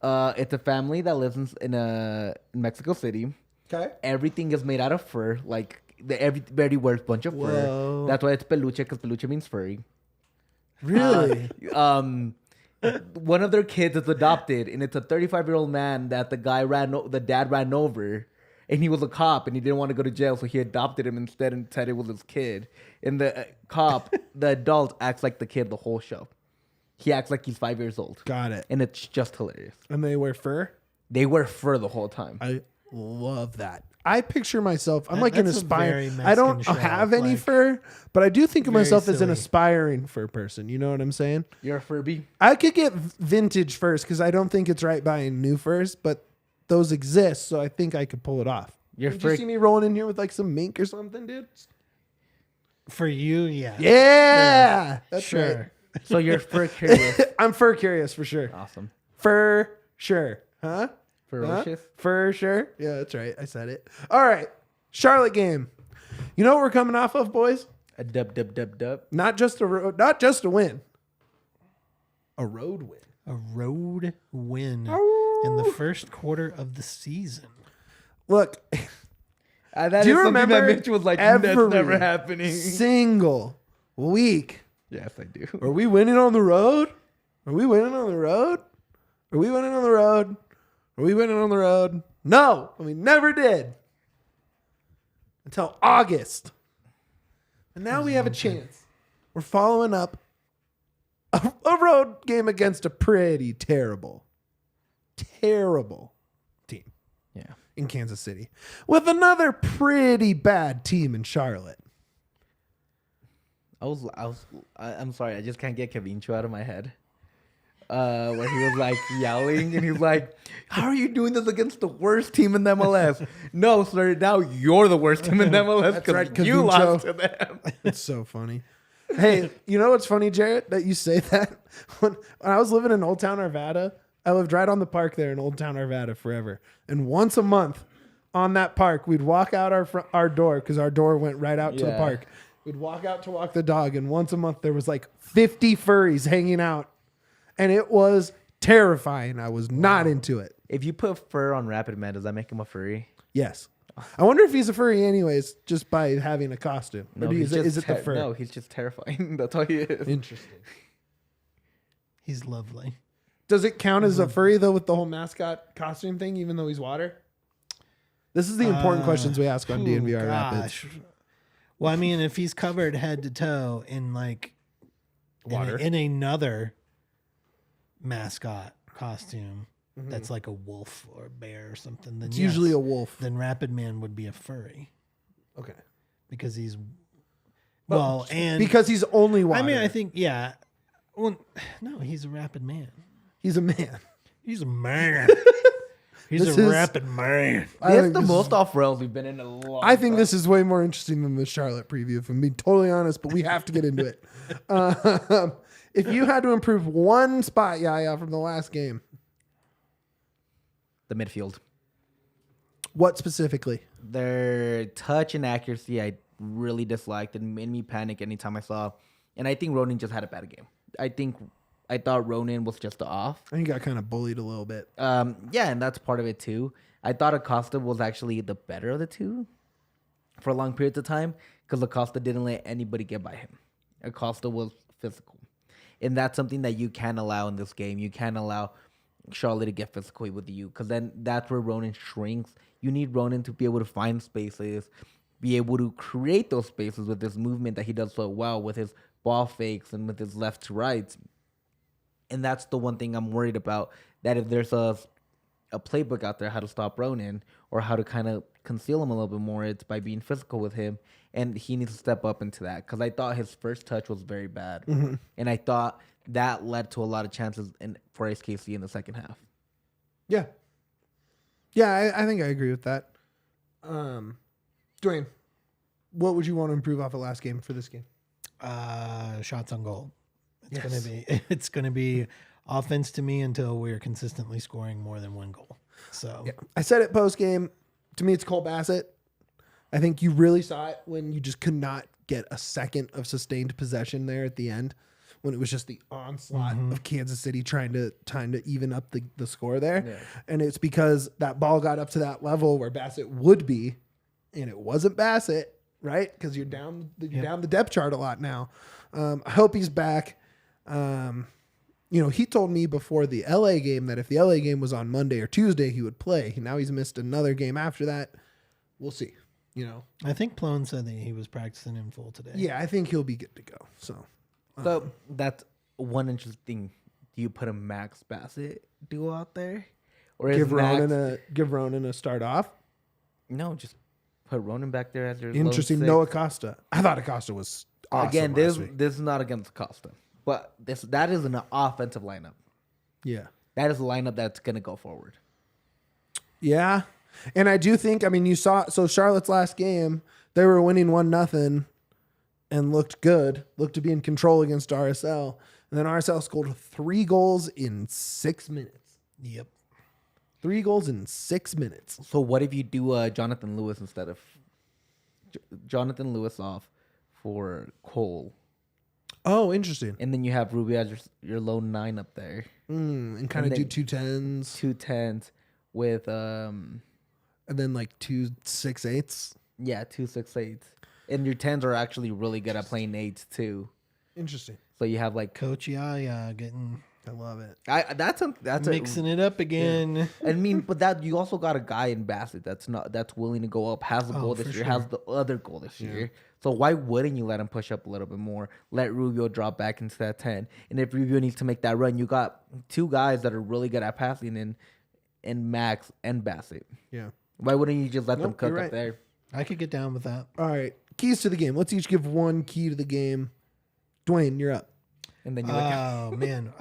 It's a family that lives in Mexico City. Okay. Everything is made out of fur. Like everybody wears a bunch of Whoa. fur. That's why it's peluche, because peluche means furry. Really? One of their kids is adopted, and it's a 35-year-old man that the dad ran over, and he was a cop, and he didn't want to go to jail, so he adopted him instead and said it was his kid. And the cop, the adult, acts like the kid the whole show. He acts like he's 5 years old, Got it. and it's just hilarious. And they wear fur? They wear fur the whole time. I love that. I picture myself, I'm That- like an that's a very aspiring. I don't Mexican show, have any like, fur, but I do think of very myself as an silly. aspiring fur person. You know what I'm saying? You're a Furby. I could get vintage furs because I don't think it's right buying new furs, but those exist, so I think I could pull it off. You're Did you fur. see me rolling in here with like some mink or something, dude? For you, yeah. Yeah, that's Sure. right. So you're fur curious. I'm fur curious for sure. Awesome. For sure, huh? Ferocious. Huh? For sure. Yeah, that's right. I said it. All right, Charlotte game. You know what we're coming off of, boys? A dub. Not just a win. A road win. A road win in the first quarter of the season. Look, That do you is something remember that Mitch was like, every that's never happening. single week? Yes, I do. Are we winning on the road? Are we winning on the road? Are we winning on the road? Are we winning on the road? No, we never did. Until August. And now we have a chance. We're following up a road game against a pretty terrible team Yeah. in Kansas City with another pretty bad team in Charlotte. I'm sorry, I just can't get Kevincho out of my head. Where he was like yelling, and he was like, "How are you doing this against the worst team in the MLS?" No, sir, now you're the worst team in the MLS That's because right, you Kevincho. lost to them. It's so funny. Hey, you know what's funny, Jarrett, that you say that? When I was living in Old Town Arvada, I lived right on the park there in Old Town Arvada forever. And once a month on that park, we'd walk out our door because our door went right out to the Yeah. park. We'd walk out to walk the dog. And once a month, there was like 50 furries hanging out. And it was terrifying. I was not into it. If you put fur on Rapid Man, does that make him a furry? Yes. I wonder if he's a furry anyways, just by having a costume. No, Or is it the fur? No, he's just terrifying. That's all he is. Interesting. He's lovely. Does it count as a furry though with the whole mascot costume thing, even though he's water? This is the important questions we ask on DNVR Rapids. Well, I mean, if he's covered head to toe in like Water. in another mascot costume that's like a wolf or a bear or something, then It's usually a wolf. Then Rapid Man would be a furry Okay. because he's and because he's only water. I mean, I think Well, no, he's a Rapid Man. he's a man. He's a man. He's This a is- Rapid Man. That's the most off rails we've been in a long I think time. this is way more interesting than the Charlotte preview, if I'm being totally honest, but we have to get into it. If you had to improve one spot, Yahya, from the last game, the midfield. what specifically? Their touch and accuracy I really disliked and made me panic anytime I saw. And I think Ronan just had a bad game. I thought Ronan was just off. I think he got kind of bullied a little bit. Yeah, and that's part of it too. I thought Acosta was actually the better of the two for long periods of time because Acosta didn't let anybody get by him. Acosta was physical. And that's something that you can't allow in this game. You can't allow Charlotte to get physical with you because then that's where Ronan shrinks. You need Ronan to be able to find spaces, be able to create those spaces with this movement that he does so well with his ball fakes and with his left to right. And that's the one thing I'm worried about, that if there's a playbook out there how to stop Ronan or how to kind of conceal him a little bit more, it's by being physical with him. And he needs to step up into that because I thought his first touch was very bad. Mm-hmm. And I thought that led to a lot of chances for SKC in the second half. Yeah. Yeah, I think I agree with that. Duane, what would you want to improve off of last game for this game? Shots on goal. Yes. It's gonna be offense to me until we're consistently scoring more than one goal. So Yeah. I said it post game. To me, it's Cole Bassett. I think you really saw it when you just could not get a second of sustained possession there at the end, when it was just the onslaught of Kansas City trying to even up the score there. Yeah. And it's because that ball got up to that level where Bassett would be, and it wasn't Bassett, right? Because you're down the depth chart a lot now. I hope he's back. He told me before the LA game that if the LA game was on Monday or Tuesday, he would play. Now he's missed another game after that. We'll see. I think Plone said that he was practicing in full today. Yeah, I think he'll be good to go. So That's one interesting thing. Do you put a Max Bassett duo out there? Or give Ronan a start off. No, just put Ronan back there as your Interesting. lone No six. Acosta. I thought Acosta was awesome. Again, last week. this is not against Costa, but that is an offensive lineup. Yeah. That is a lineup that's gonna go forward. Yeah. And I do think, you saw, so Charlotte's last game, they were winning 1-0 and looked good, looked to be in control against RSL. And then RSL scored 3 goals in 6 minutes. Yep. 3 goals in 6 minutes. So what if you do Jonathan Lewis instead of Jonathan Lewis off for Cole, Oh, interesting. and then you have Rubio as your lone 9 up there, And kind of then- do 2-10s 2 10s with and then like 2 6-8s. 2 6 8s, and your 10s are actually really good at playing 8s too. Interesting. So you have like Coach Yaya getting I love it. that's mixing it up again. I mean, but that you also got a guy in Bassett that's willing to go up, has the goal this for year, sure. has the other goal this year. So why wouldn't you let him push up a little bit more? Let Rubio drop back into that 10. And if Rubio needs to make that run, you got 2 guys that are really good at passing in Max and Bassett. Yeah. Why wouldn't you just let them Nope, cook you're up right. there? I could get down with that. All right. Keys to the game. Let's each give one key to the game. Duane, you're up. And then you look at Oh man.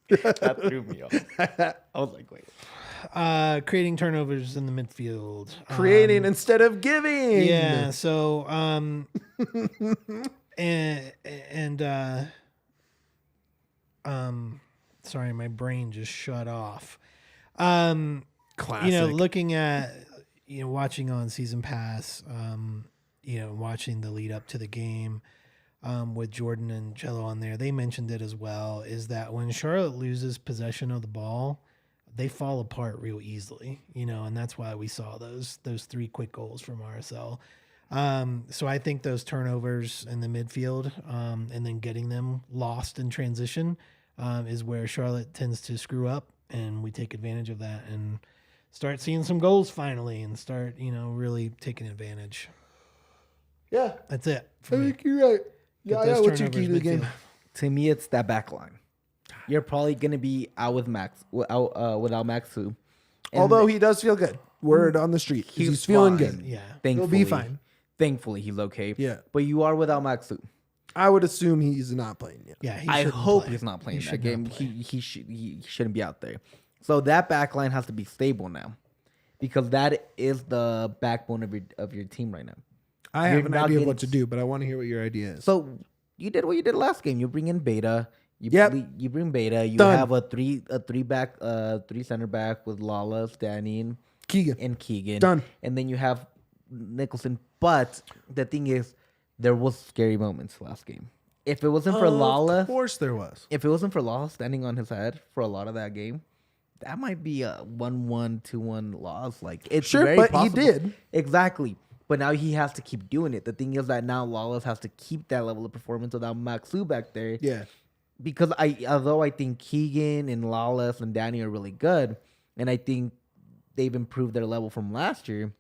that threw me off. I was like, wait. Creating turnovers in the midfield. Creating instead of giving. Yeah. So sorry, my brain just shut off. Classic. Looking at watching on Season Pass, watching the lead up to the game, with Jordan and Cello on there, they mentioned it as well, is that when Charlotte loses possession of the ball, they fall apart real easily, and that's why we saw those 3 quick goals from RSL. So I think those turnovers in the midfield, and then getting them lost in transition, is where Charlotte tends to screw up, and we take advantage of that and start seeing some goals finally, and start, really taking advantage. Yeah, That's it. I think you're right. Get Yeah, those what's your key to the turnovers game? midfield. To me, it's that back line. You're probably gonna be out with without Maxu. Although he does feel good. Word on the street. He's feeling fine. good. Yeah. He'll be fine. Thankfully, he's okay. Yeah. But you are without Maxu. I would assume he's not playing yet. Yeah. I shouldn't hope play. he's not playing He that should game. not play. He shouldn't be out there. So that back line has to be stable now, because that is the backbone of your team right now. I You're have an not idea of getting- what to do, but I want to hear what your idea is. So you did what you did last game. You bring in Beta. Yep. You bring Beta. You Done. have a three center back with Lala, Danny, Keegan. and Keegan. Done. And then you have Nicholson. But the thing is, there was scary moments last game. If it wasn't for Lala, Of course there was. if it wasn't for Lala standing on his head for a lot of that game, that might be a 1-1, 2-1 loss. Like, it's Sure, very but possible. he did. Exactly. But now he has to keep doing it. The thing is that now Lawless has to keep that level of performance without Maxu back there. Yeah. Because although I think Keegan and Lawless and Danny are really good, and I think they've improved their level from last year,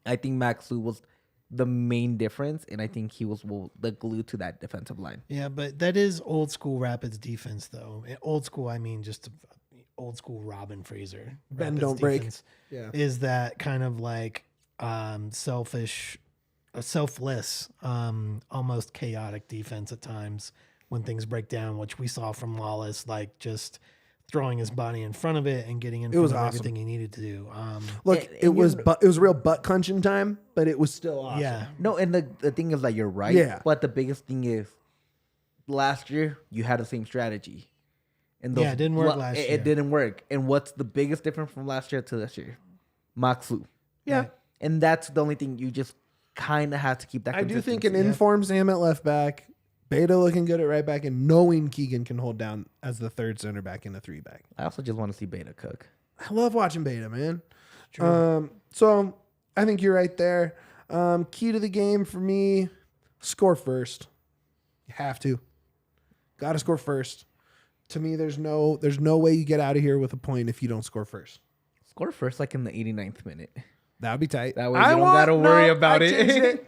I think Maxu was the main difference, and I think he was the glue to that defensive line. Yeah, but that is old school Rapids defense, though. Old school, I mean, just old school Robin Fraser. Bend, Rapids don't break. defense Yeah. Is that kind of like selfish, selfless, almost chaotic defense at times when things break down, which we saw from Lawless, like just throwing his body in front of it and getting in front was of awesome. everything he needed to do. Look, And it was real butt clenching time, but it was still awesome. Yeah. No, and the thing is that you're right. Yeah. But the biggest thing is, last year you had the same strategy. And Yeah, it didn't work last It year. didn't work. And what's the biggest difference from last year to this year? Maxu. Yeah. Right. And that's the only thing you just kind of have to keep that. I do think an consistency. informed Sam at left back, Beta looking good at right back, and knowing Keegan can hold down as the third center back in a 3-back. I also just want to see Beta cook. I love watching Beta, man. True. So I think you're right there. Key to the game for me, score first. You have to. Got to score first. To me, there's no way you get out of here with a point if you don't score first. Score first, like in the 89th minute. That would be tight. That way you don't gotta worry about I it. changed it.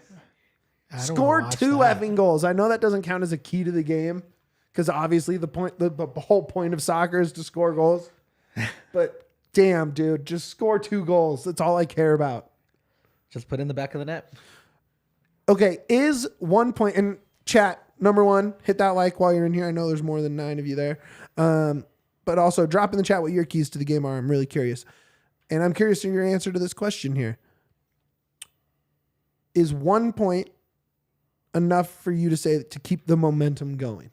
I don't Score wanna watch 2 that. effing goals. I know that doesn't count as a key to the game because obviously the whole point of soccer is to score goals. But damn, dude, just score 2 goals. That's all I care about. Just put in the back of the net. Okay, is 1 point in chat, number 1, hit that like while you're in here. I know there's more than 9 of you there. But also drop in the chat what your keys to the game are. I'm really curious. And I'm curious to your answer to this question here. Is 1 point enough for you to say to keep the momentum going?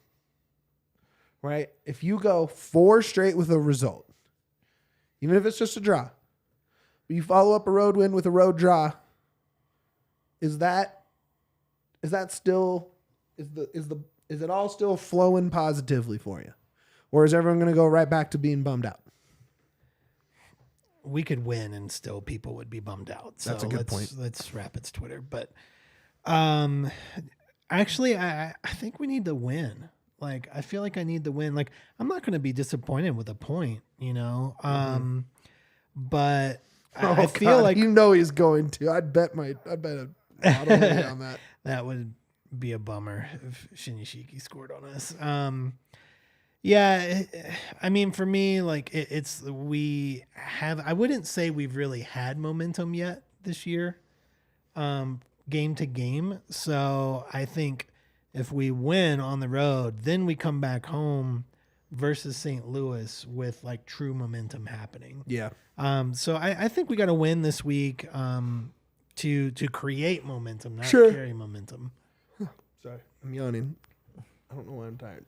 Right? If you go 4 straight with a result, even if it's just a draw, but you follow up a road win with a road draw, is it all still flowing positively for you? Or is everyone going to go right back to being bummed out? We could win and still people would be bummed out. So That's a good point. Let's Rapids Twitter. But actually, I think we need to win. Like, I feel like I need to win. Like, I'm not going to be disappointed with a point, you know? But I feel like you know he's going to. I'd bet a lot of money on that. that would be a bummer if Shinishiki scored on us. Yeah, I mean, for me, like I wouldn't say we've really had momentum yet this year, game to game. So I think if we win on the road, then we come back home versus St. Louis with like true momentum happening. Yeah. So I think we got to win this week to create momentum, not Sure. carry momentum. Sorry, I'm yawning. I don't know why I'm tired.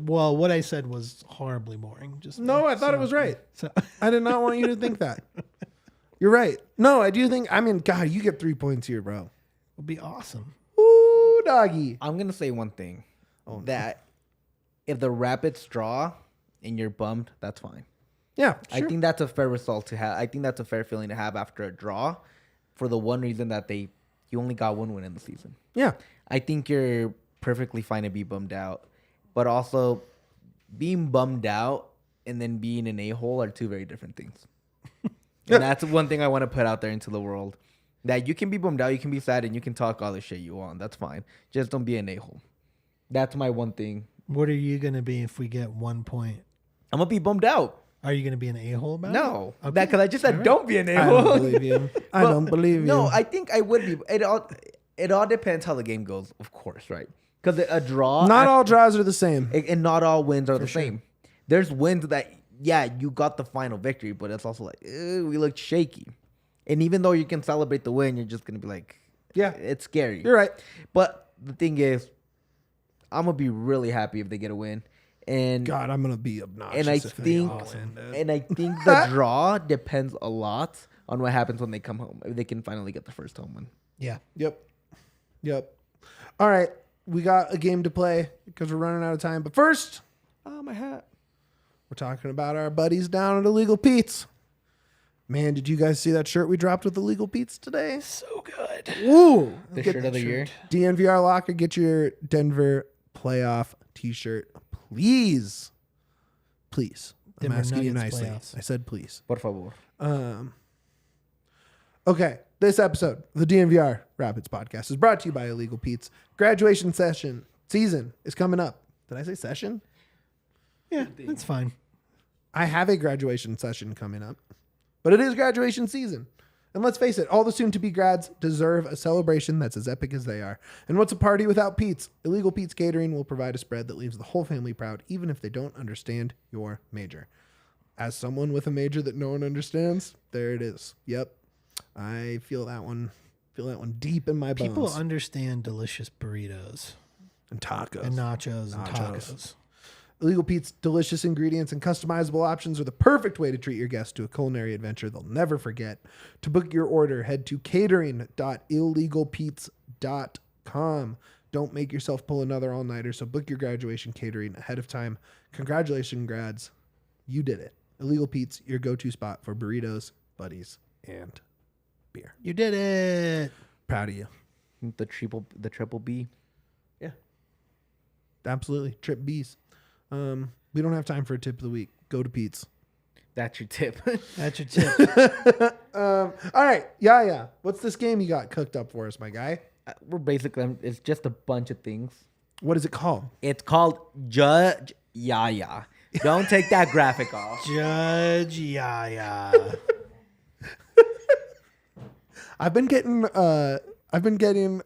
Well, what I said was horribly boring. Just No, I thought it was right. So I did not want you to think that. You're right. No, I do think, I mean, God, you get 3 points here, bro. would be awesome. Ooh, doggy. I'm going to say one thing. Oh, no. That if the Rapids draw and you're bummed, that's fine. Yeah, I think that's a fair result to have. I think that's a fair feeling to have after a draw, for the one reason that you only got one win in the season. Yeah. I think you're perfectly fine to be bummed out, but also being bummed out and then being an a-hole are two very different things. And that's one thing I want to put out there into the world. That you can be bummed out, you can be sad, and you can talk all the shit you want. That's fine. Just don't be an a-hole. That's my one thing. What are you going to be if we get 1 point? I'm going to be bummed out. Are you going to be an a-hole about No. it? Okay. Because I just said don't be an I a-hole. don't believe you. I don't believe you. No, I think I would be. It all depends how the game goes, of course, right? Because a draw... Not all draws are the same. And not all wins are the same. There's wins that, yeah, you got the final victory, but it's also like, we looked shaky. And even though you can celebrate the win, you're just going to be like, Yeah. it's scary. You're right. But the thing is, I'm going to be really happy if they get a win. And God, I'm gonna be obnoxious. and I if they think don't win, dude. and I think the draw depends a lot on what happens when they come home. If they can finally get the first home win. Yeah. Yep. All right, we got a game to play because we're running out of time. But first, Oh, my hat. we're talking about our buddies down at Illegal Pete's. Man, did you guys see that shirt we dropped with Illegal Pete's today? So good. Woo! The Get shirt of the year. DNVR Locker, get your Denver playoff t-shirt, please. Please. I'm Denver asking you Nuggets nicely. playoffs. I said please. Por favor. Okay, this episode of the DNVR Rapids Podcast is brought to you by Illegal Pete's. Graduation season is coming up. Did I say session? Yeah, that's fine. I have a graduation session coming up, but it is graduation season. And let's face it, all the soon-to-be grads deserve a celebration that's as epic as they are. And what's a party without Pete's? Illegal Pete's Catering will provide a spread that leaves the whole family proud, even if they don't understand your major. As someone with a major that no one understands, there it is. Yep. I feel that one deep in my bones. People understand delicious burritos and tacos. and nachos and tacos. Illegal Pete's delicious ingredients and customizable options are the perfect way to treat your guests to a culinary adventure they'll never forget. To book your order, head to catering.illegalpete's.com. Don't make yourself pull another all-nighter, so book your graduation catering ahead of time. Congratulations, grads. You did it. Illegal Pete's, your go-to spot for burritos, buddies, and beer. You did it. Proud of you. The triple B. Yeah. Absolutely. Trip B's. We don't have time for a tip of the week. Go to Pete's. That's your tip. That's your tip. All right. Yeah. What's this game you got cooked up for us, my guy? We're basically, it's just a bunch of things. What is it called? It's called Judge Yaya. Don't take that graphic off. Judge Yaya. I've been getting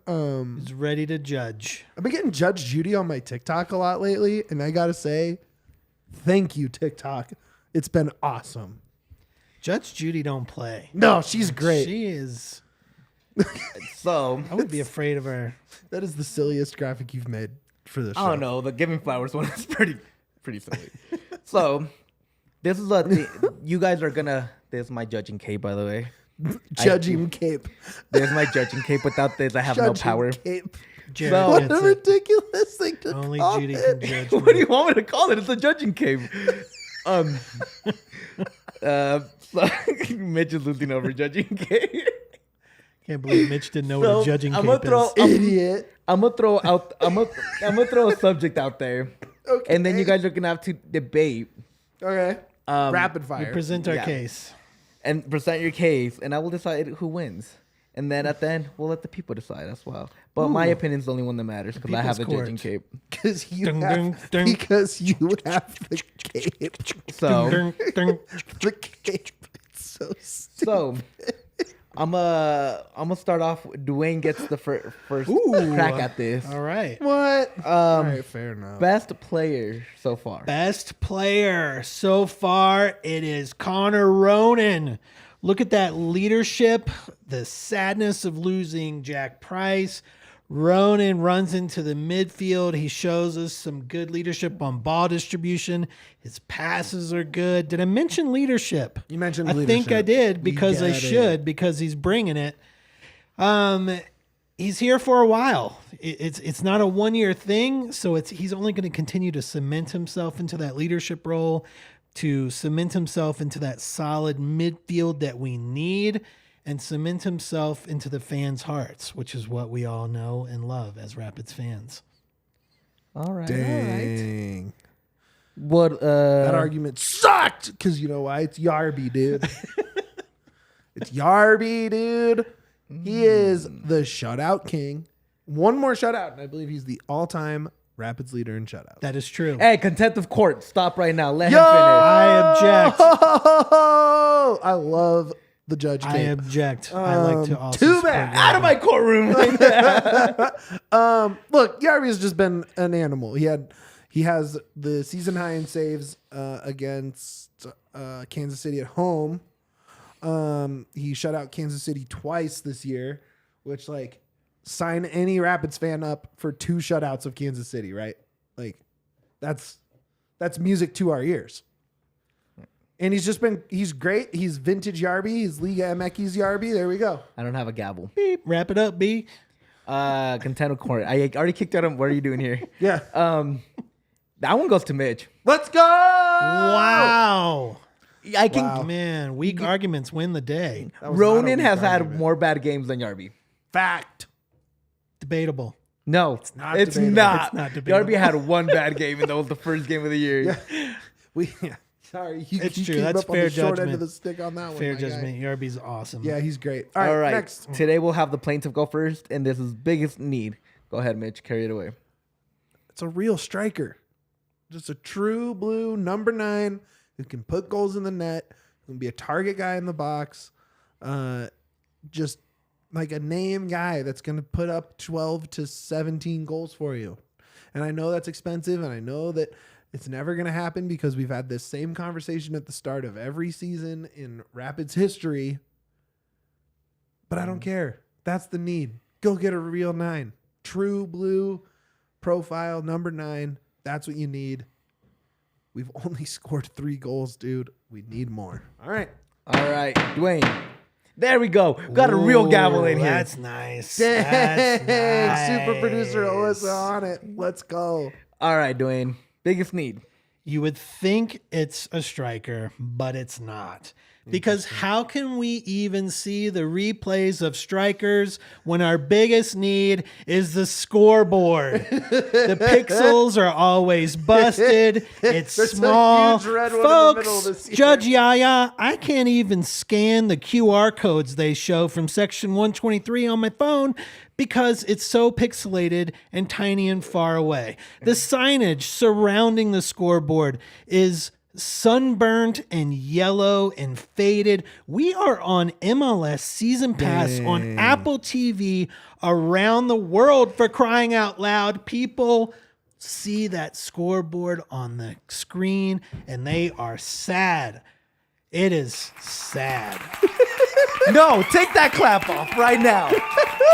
Is ready to judge. Judge Judy on my TikTok a lot lately, and I gotta say, thank you, TikTok. It's been awesome. Judge Judy don't play. No, she's great. She is. So, I would be afraid of her. That is the silliest graphic you've made for this show. I don't know. The Giving Flowers one is pretty silly. So, this is you guys are gonna. This is my judging cape, by the way. Judging cape. There's my judging cape. Without this, I have no Judging power. cape. Jared So- What a gets it. ridiculous thing to Only call Judy it. can judge What do me. you want me to call it? It's a judging cape. So Mitch is losing over judging cape. Can't believe Mitch didn't know what a judging I'm cape gonna is. Idiot. I'm gonna throw a subject out there, Okay. and then you guys are gonna have to debate Okay. Rapid We fire. present our Yeah. case. and present your case, and I will decide who wins. And then at the end, we'll let the people decide as well. But my opinion's the only one that matters because I have the people's judging cape. Because you Dun, have dun, dun. because you have the cape. So Dun, dun. The cape. It's so stupid. so I'm gonna start off. Duane gets the first Ooh. crack at this. All right. What? All right, fair enough. Best player so far. Best player so far, it is Connor Ronan. Look at that leadership, the sadness of losing Jack Price. Ronan runs into the midfield. He shows us some good leadership on ball distribution. His passes are good. Did I mention leadership? You mentioned I think I leadership. did because You I got it. should because he's bringing it. He's here for a while. It's not a 1 year thing, so he's only going to continue to cement himself into that leadership role. to cement himself into that solid midfield that we need and cement himself into the fans' hearts, which is what we all know and love as Rapids fans. All right. Dang. What That argument sucked because you know why? It's Yarby, dude. It's Yarby, dude. He is the shutout king. One more shutout, and I believe he's the all-time Rapids leader in shutouts. That is true. Hey, contempt of court. Stop right now. Let Yo! him finish. I object. I love the judge I game. object. I like to also too support bad. Out of my courtroom. Look, Yarby has just been an animal. He has the season high in saves against Kansas City at home. He shut out Kansas City twice this year, which like sign any Rapids fan up for 2 shutouts of Kansas City, right? Like that's music to our ears. And he's great. He's vintage Yarby. He's Liga MX Yarby. There we go. I don't have a gavel. Beep. Wrap it up, B. Contempt of court. I already kicked out him. What are you doing here? Yeah. That one goes to Mitch. Let's go. Wow. I can. Wow. Man, weak arguments win the day. That was not a Ronan weak has had argument. more bad games than Yarby. Fact. Debatable. No, it's not It's debatable. not. It's not debatable. Yarby had one bad game, and that was the first game of the year. Yeah. Sorry, you It's true. came That's up on fair the short end judgment. of the stick on that one. Fair my guy. judgment. Yarby's awesome. Yeah, he's great. All right. Next. Today we'll have the plaintiff go first, and this is biggest need. Go ahead, Mitch. Carry it away. It's a real striker. Just a true blue number 9 who can put goals in the net, who can be a target guy in the box. Just like a name guy that's going to put up 12 to 17 goals for you. And I know that's expensive, and I know that it's never going to happen because we've had this same conversation at the start of every season in Rapids history. But I don't care. That's the need. Go get a real 9. True blue profile number 9. That's what you need. We've only scored 3 goals, dude. We need more. All right. All right, Duane. There we go. Got a real gavel in here. That's nice. Dang. That's nice. Super producer Alyssa on it. Let's go. All right, Duane. Biggest need. You would think it's a striker, but it's not. Because how can we even see the replays of strikers when our biggest need is the scoreboard? The pixels are always busted. It's There's a small. huge red one in the middle of Folks, this year. Judge Yaya, I can't even scan the QR codes they show from section 123 on my phone because it's so pixelated and tiny and far away. The signage surrounding the scoreboard is sunburnt and yellow and faded. We are on MLS Season Pass on Apple TV around the world, for crying out loud. People see that scoreboard on the screen and they are sad. It is sad. No, take that clap off right now.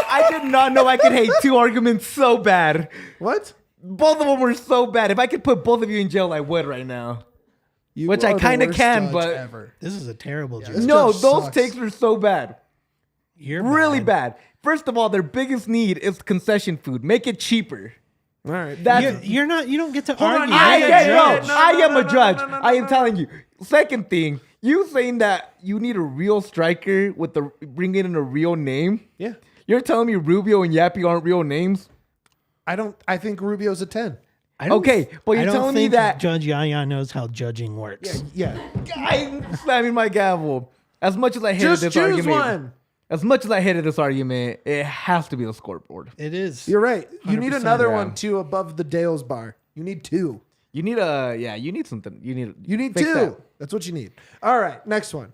I did not know I could hate 2 arguments so bad. What? Both of them were so bad. If I could put both of you in jail, I would right now. You Which I are the kinda worst can, judge but- ever. This is a terrible joke. This No, judge those sucks. takes were so bad. You're Really bad. First of all, their biggest need is concession food. Make it cheaper. All right. That's You're not. You don't get to Hold on, argue. I You're am the a judge. judge. No, I no, am no, a no, judge. no, no, I am no. telling you. Second thing, you saying that you need a real striker with the bringing in a real name. Yeah. You're telling me Rubio and Yappy aren't real names? I think Rubio's a 10. I don't- Okay, but you're I don't telling me think that Judge Yaya knows how judging works. Yeah. I'm slamming my gavel. As much as I hated Just this choose argument, one. as much as I hated this argument, it has to be the scoreboard. It is. You're right. You need 100%, another yeah. one too above the Dale's bar. You need 2. You need you need something. You need Two. fix that. That's what you need. All right. Next one.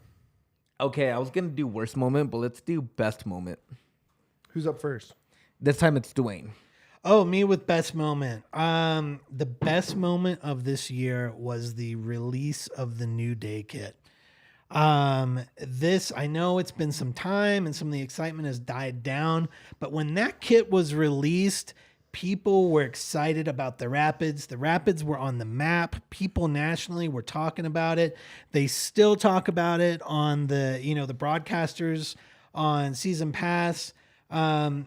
Okay, I was gonna do worst moment, but let's do best moment. Who's up first? This time it's Duane. Oh, me with best moment. The best moment of this year was the release of the New Day kit. This, I know it's been some time and some of the excitement has died down, but when that kit was released, people were excited about the Rapids. The Rapids were on the map. People nationally were talking about it. They still talk about it on the, the broadcasters on Season Pass.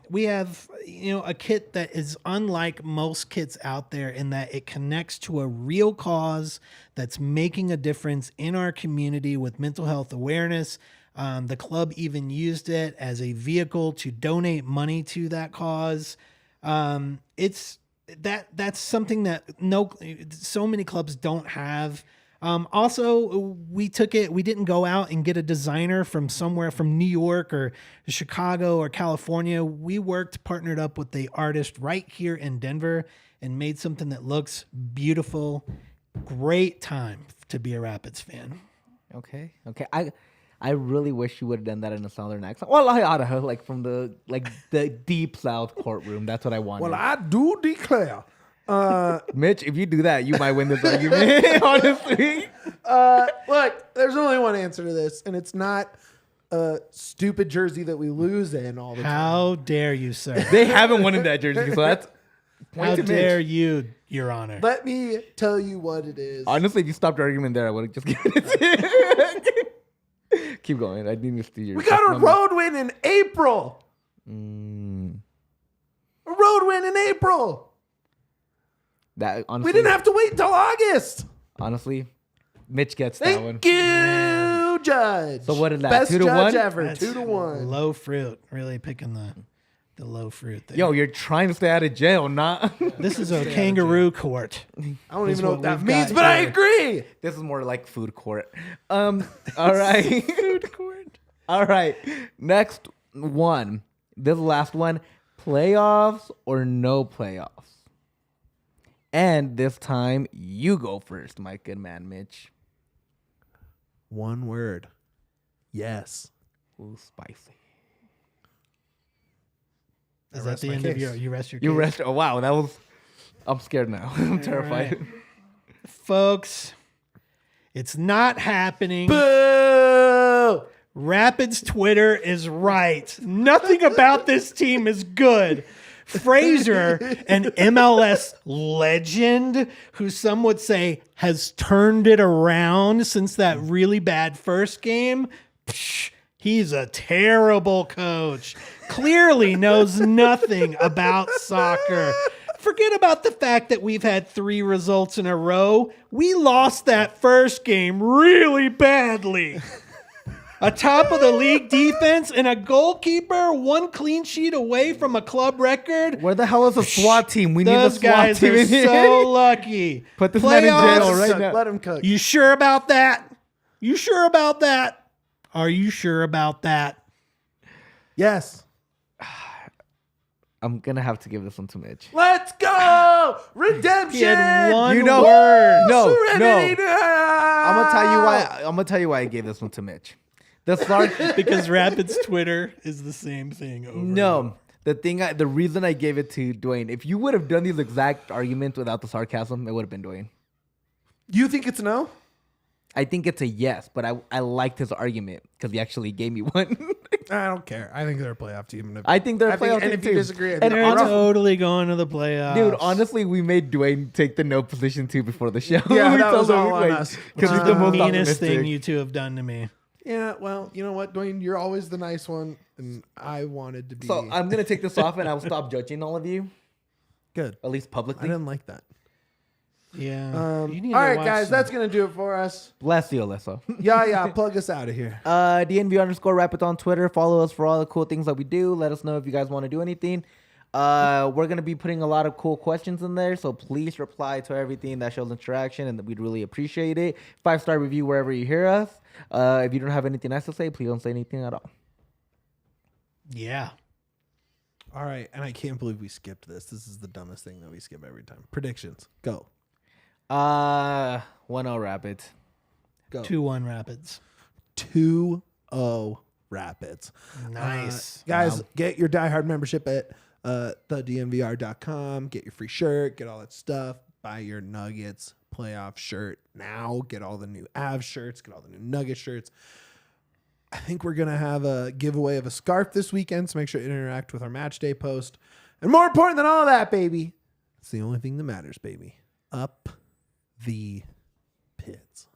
We have, a kit that is unlike most kits out there in that it connects to a real cause that's making a difference in our community with mental health awareness. The club even used it as a vehicle to donate money to that cause. That's something that so many clubs don't have. Also, we didn't go out and get a designer from somewhere from New York or Chicago or California. We partnered up with the artist right here in Denver and made something that looks beautiful. Great time to be a Rapids fan. Okay. I really wish you would have done that in a southern accent. Well, I ought to, like from the deep South courtroom. That's what I wanted. Well, I do declare. Mitch, if you do that, you might win this argument, honestly. Look, there's only one answer to this, and it's not a stupid jersey that we lose in all the time. How dare you, sir? They haven't won in that jersey, so that's How dare you, Your Honor? Let me tell you what it is. Honestly, if you stopped the argument there, I would have just given it to you. Keep going. I need to see your. We got a road win in April. A road win in April. That honestly, We didn't have to wait until August. Honestly, Mitch gets that one. Thank you, Judge. So what is that? Best 2-1? judge ever. That's 2-1. Low fruit. Really picking the low fruit there. Yo, you're trying to stay out of jail, not. This is a kangaroo court. I don't This even know what what that we've means, got but I here. agree. This is more like food court. All right. Food court. All right. Next one. This is the last one. Playoffs or no playoffs? And this time, you go first, my good man, Mitch. One word. Yes. Ooh, spicy. Is that the end of you rest your case? You rest. Oh, wow. That was. I'm scared now. I'm terrified. right. Folks, it's not happening. Boo! Rapids Twitter is right. Nothing about this team is good. Fraser, an MLS legend who some would say has turned it around since that really bad first game, he's a terrible coach. Clearly knows nothing about soccer. Forget about the fact that we've had 3 results in a row. We lost that first game really badly. A top of the league defense and a goalkeeper, 1 clean sheet away from a club record. Where the hell is the SWAT team? We need the Those SWAT guys team are in here. so lucky. Put this man in jail Playoffs? right now. Let him cook. You sure about that? You sure about that? Are you sure about that? Yes. I'm going to have to give this one to Mitch. Let's go! Redemption! He had one You know- word. No, Serenity no. now! I'm gonna tell you why I gave this one to Mitch. The start Because Rapids Twitter is the same thing over. No. The reason I gave it to Duane, if you would have done these exact arguments without the sarcasm, it would have been Duane. You think it's no? I think it's a yes, but I liked his argument because he actually gave me one. I don't care. I think they're a playoff team. I think they're a playoff and team if you too. disagree, I And think They're honestly- totally going to the playoffs. Dude, honestly, we made Duane take the no position too before the show. Yeah, We that told was him, all on like, us. Because he's the the most meanest optimistic. thing you two have done to me. Yeah, well, you know what, Duane? You're always the nice one, and I wanted to be. So I'm gonna take this off and I'll stop judging all of you, good. at least I publicly. didn't like that. Yeah. You need All to right, watch guys, some- that's going to do it for us. Bless you, Alyssa. Yeah, plug us out of here. DNVR_Rapids on Twitter. Follow us for all the cool things that we do. Let us know if you guys want to do anything. We're going to be putting a lot of cool questions in there, so please reply to everything that shows interaction, and we'd really appreciate it. 5-star review wherever you hear us. If you don't have anything nice to say, please don't say anything at all. Yeah. All right, and I can't believe we skipped this. This is the dumbest thing that we skip every time. Predictions. Go. 1-0 Rapids. Go. 2-1 Rapids. 2-0 Rapids. Nice. Guys, get your diehard membership at thednvr.com. Get your free shirt. Get all that stuff. Buy your Nuggets playoff shirt now. Get all the new Avs shirts. Get all the new Nugget shirts. I think we're going to have a giveaway of a scarf this weekend, so make sure to interact with our match day post. And more important than all that, baby, it's the only thing that matters, baby. Up the pits.